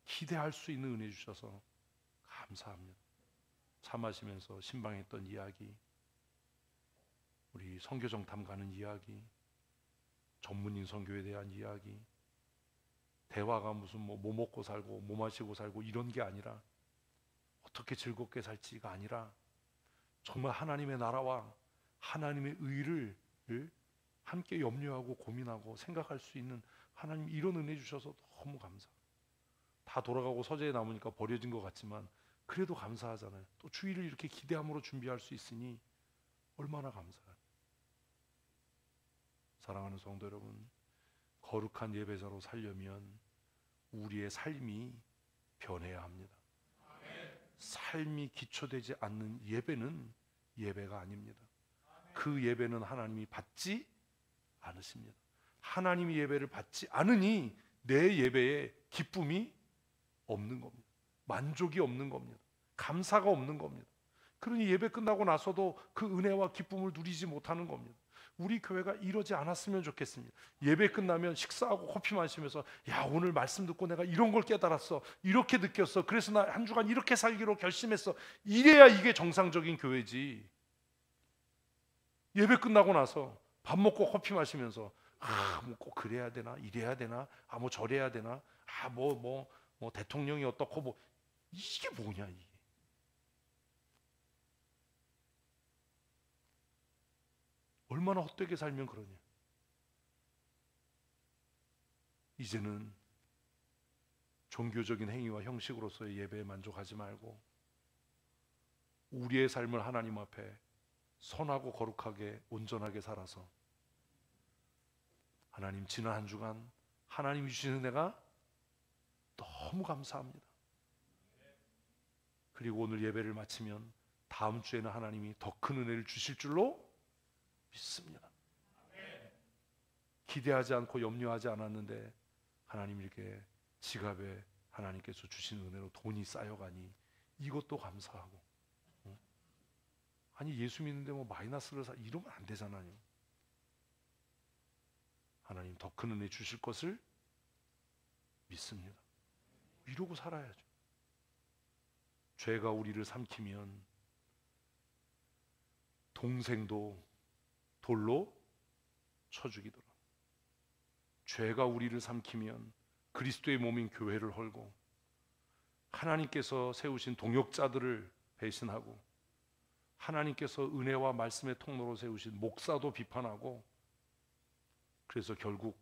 기대할 수 있는 은혜 주셔서 감사합니다. 차 마시면서 신방했던 이야기, 우리 선교정탐 가는 이야기, 전문인 선교에 대한 이야기, 대화가 무슨 뭐 먹고 살고 뭐 마시고 살고 이런 게 아니라 어떻게 즐겁게 살지가 아니라 정말 하나님의 나라와 하나님의 의를 함께 염려하고 고민하고 생각할 수 있는 하나님, 이런 은혜 주셔서 너무 감사. 다 돌아가고 서재에 남으니까 버려진 것 같지만 그래도 감사하잖아요. 또 주일을 이렇게 기대함으로 준비할 수 있으니 얼마나 감사해요. 사랑하는 성도 여러분, 거룩한 예배자로 살려면 우리의 삶이 변해야 합니다. 삶이 기초되지 않는 예배는 예배가 아닙니다. 그 예배는 하나님이 받지 않으십니다. 하나님이 예배를 받지 않으니 내 예배에 기쁨이 없는 겁니다. 만족이 없는 겁니다. 감사가 없는 겁니다. 그러니 예배 끝나고 나서도 그 은혜와 기쁨을 누리지 못하는 겁니다. 우리 교회가 이러지 않았으면 좋겠습니다. 예배 끝나면 식사하고 커피 마시면서 야, 오늘 말씀 듣고 내가 이런 걸 깨달았어, 이렇게 느꼈어, 그래서 나 한 주간 이렇게 살기로 결심했어, 이래야 이게 정상적인 교회지. 예배 끝나고 나서 밥 먹고 커피 마시면서 뭐 꼭 그래야 되나, 이래야 되나, 뭐 저래야 되나, 뭐 대통령이 어떻고 뭐, 이게 뭐냐 이게. 얼마나 헛되게 살면 그러냐. 이제는 종교적인 행위와 형식으로서의 예배에 만족하지 말고 우리의 삶을 하나님 앞에 선하고 거룩하게 온전하게 살아서 하나님, 지난 한 주간 하나님이 주신 은혜가 너무 감사합니다. 그리고 오늘 예배를 마치면 다음 주에는 하나님이 더 큰 은혜를 주실 줄로 믿습니다. 기대하지 않고 염려하지 않았는데 하나님 이렇게 지갑에 하나님께서 주신 은혜로 돈이 쌓여가니 이것도 감사하고, 아니 예수 믿는데 뭐 마이너스를 이러면 안 되잖아요. 하나님 더 큰 은혜 주실 것을 믿습니다. 이러고 살아야죠. 죄가 우리를 삼키면 동생도 돌로 쳐 죽이더라. 죄가 우리를 삼키면 그리스도의 몸인 교회를 헐고 하나님께서 세우신 동역자들을 배신하고 하나님께서 은혜와 말씀의 통로로 세우신 목사도 비판하고, 그래서 결국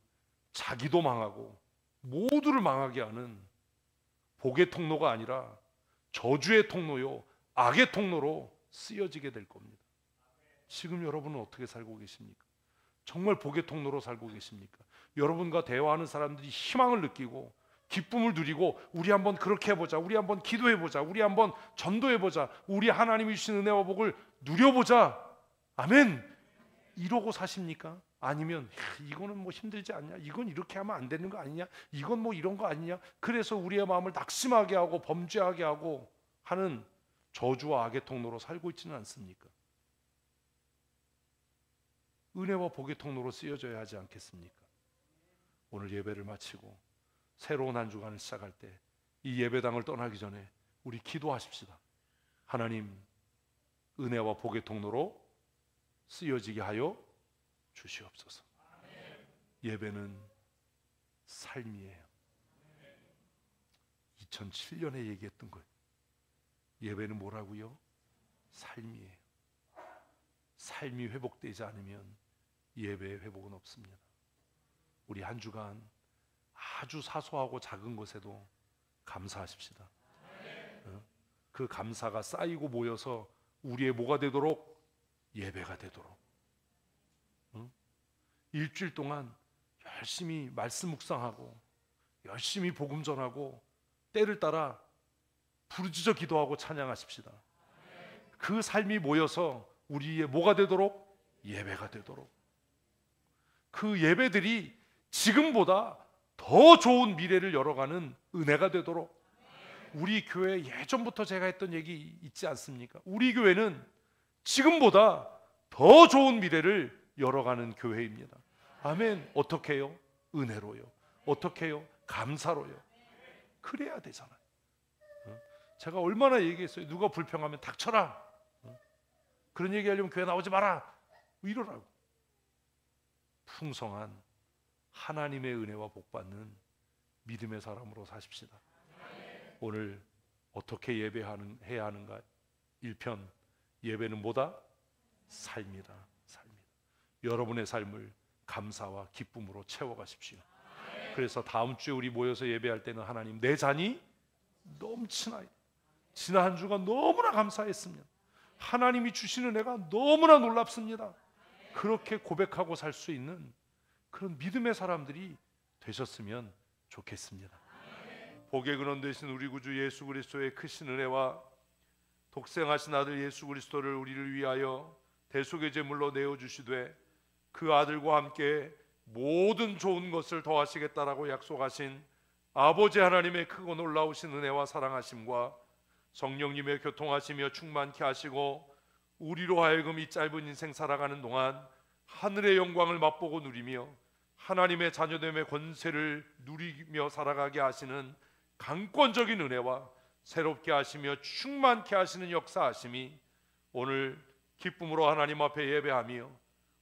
자기도 망하고 모두를 망하게 하는 복의 통로가 아니라 저주의 통로요, 악의 통로로 쓰여지게 될 겁니다. 지금 여러분은 어떻게 살고 계십니까? 정말 복의 통로로 살고 계십니까? 여러분과 대화하는 사람들이 희망을 느끼고 기쁨을 누리고 우리 한번 그렇게 해보자, 우리 한번 기도해보자, 우리 한번 전도해보자, 우리 하나님이 주신 은혜와 복을 누려보자, 아멘, 이러고 사십니까? 아니면 이거는 뭐 힘들지 않냐, 이건 이렇게 하면 안 되는 거 아니냐, 이건 뭐 이런 거 아니냐, 그래서 우리의 마음을 낙심하게 하고 범죄하게 하고 하는 저주와 악의 통로로 살고 있지는 않습니까? 은혜와 복의 통로로 쓰여져야 하지 않겠습니까? 오늘 예배를 마치고 새로운 한 주간을 시작할 때 이 예배당을 떠나기 전에 우리 기도하십시다. 하나님, 은혜와 복의 통로로 쓰여지게 하여 주시옵소서. 예배는 삶이에요. 2007년에 얘기했던 거예요. 예배는 뭐라고요? 삶이에요. 삶이 회복되지 않으면 예배의 회복은 없습니다. 우리 한 주간 아주 사소하고 작은 것에도 감사하십시다. 그 감사가 쌓이고 모여서 우리의 뭐가 되도록? 예배가 되도록. 일주일 동안 열심히 말씀 묵상하고 열심히 복음 전하고 때를 따라 부르짖어 기도하고 찬양하십시다. 그 삶이 모여서 우리의 뭐가 되도록? 예배가 되도록. 그 예배들이 지금보다 더 좋은 미래를 열어가는 은혜가 되도록. 우리 교회 예전부터 제가 했던 얘기 있지 않습니까? 우리 교회는 지금보다 더 좋은 미래를 열어가는 교회입니다. 아멘. 어떻게 해요? 은혜로요. 어떻게 해요? 감사로요. 그래야 되잖아요. 제가 얼마나 얘기했어요. 누가 불평하면 닥쳐라. 그런 얘기하려면 교회 나오지 마라. 이러라고. 풍성한 하나님의 은혜와 복받는 믿음의 사람으로 사십시다. 오늘 어떻게 해야 하는가? 1편, 예배는 뭐다? 삶이다. 삶이다. 여러분의 삶을 감사와 기쁨으로 채워가십시오. 그래서 다음 주에 우리 모여서 예배할 때는 하나님, 내 잔이 넘치나이다. 지난 한 주가 너무나 감사했습니다. 하나님이 주시는 은혜가 너무나 놀랍습니다. 그렇게 고백하고 살 수 있는 그런 믿음의 사람들이 되셨으면 좋겠습니다. 복의 근원 되신 우리 구주 예수 그리스도의 크신 은혜와 독생하신 아들 예수 그리스도를 우리를 위하여 대속의 제물로 내어주시되 그 아들과 함께 모든 좋은 것을 더하시겠다라고 약속하신 아버지 하나님의 크고 놀라우신 은혜와 사랑하심과 성령님의 교통하시며 충만케 하시고 우리로 하여금 이 짧은 인생 살아가는 동안 하늘의 영광을 맛보고 누리며 하나님의 자녀됨의 권세를 누리며 살아가게 하시는 강권적인 은혜와 새롭게 하시며 충만케 하시는 역사하심이 오늘 기쁨으로 하나님 앞에 예배하며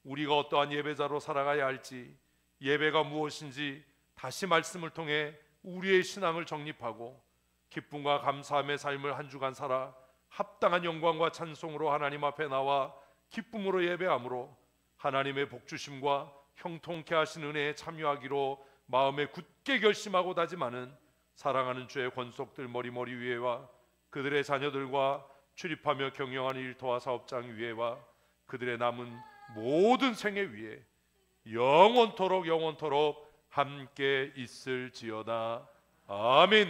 우리가 어떠한 예배자로 살아가야 할지, 예배가 무엇인지 다시 말씀을 통해 우리의 신앙을 정립하고 기쁨과 감사함의 삶을 한 주간 살아 합당한 영광과 찬송으로 하나님 앞에 나와 기쁨으로 예배함으로 하나님의 복주심과 형통케 하신 은혜에 참여하기로 마음에 굳게 결심하고 다짐하는 사랑하는 주의 권속들 머리머리 위에와 그들의 자녀들과 출입하며 경영하는 일터와 사업장 위에와 그들의 남은 모든 생애 위에 영원토록 함께 있을지어다. 아멘.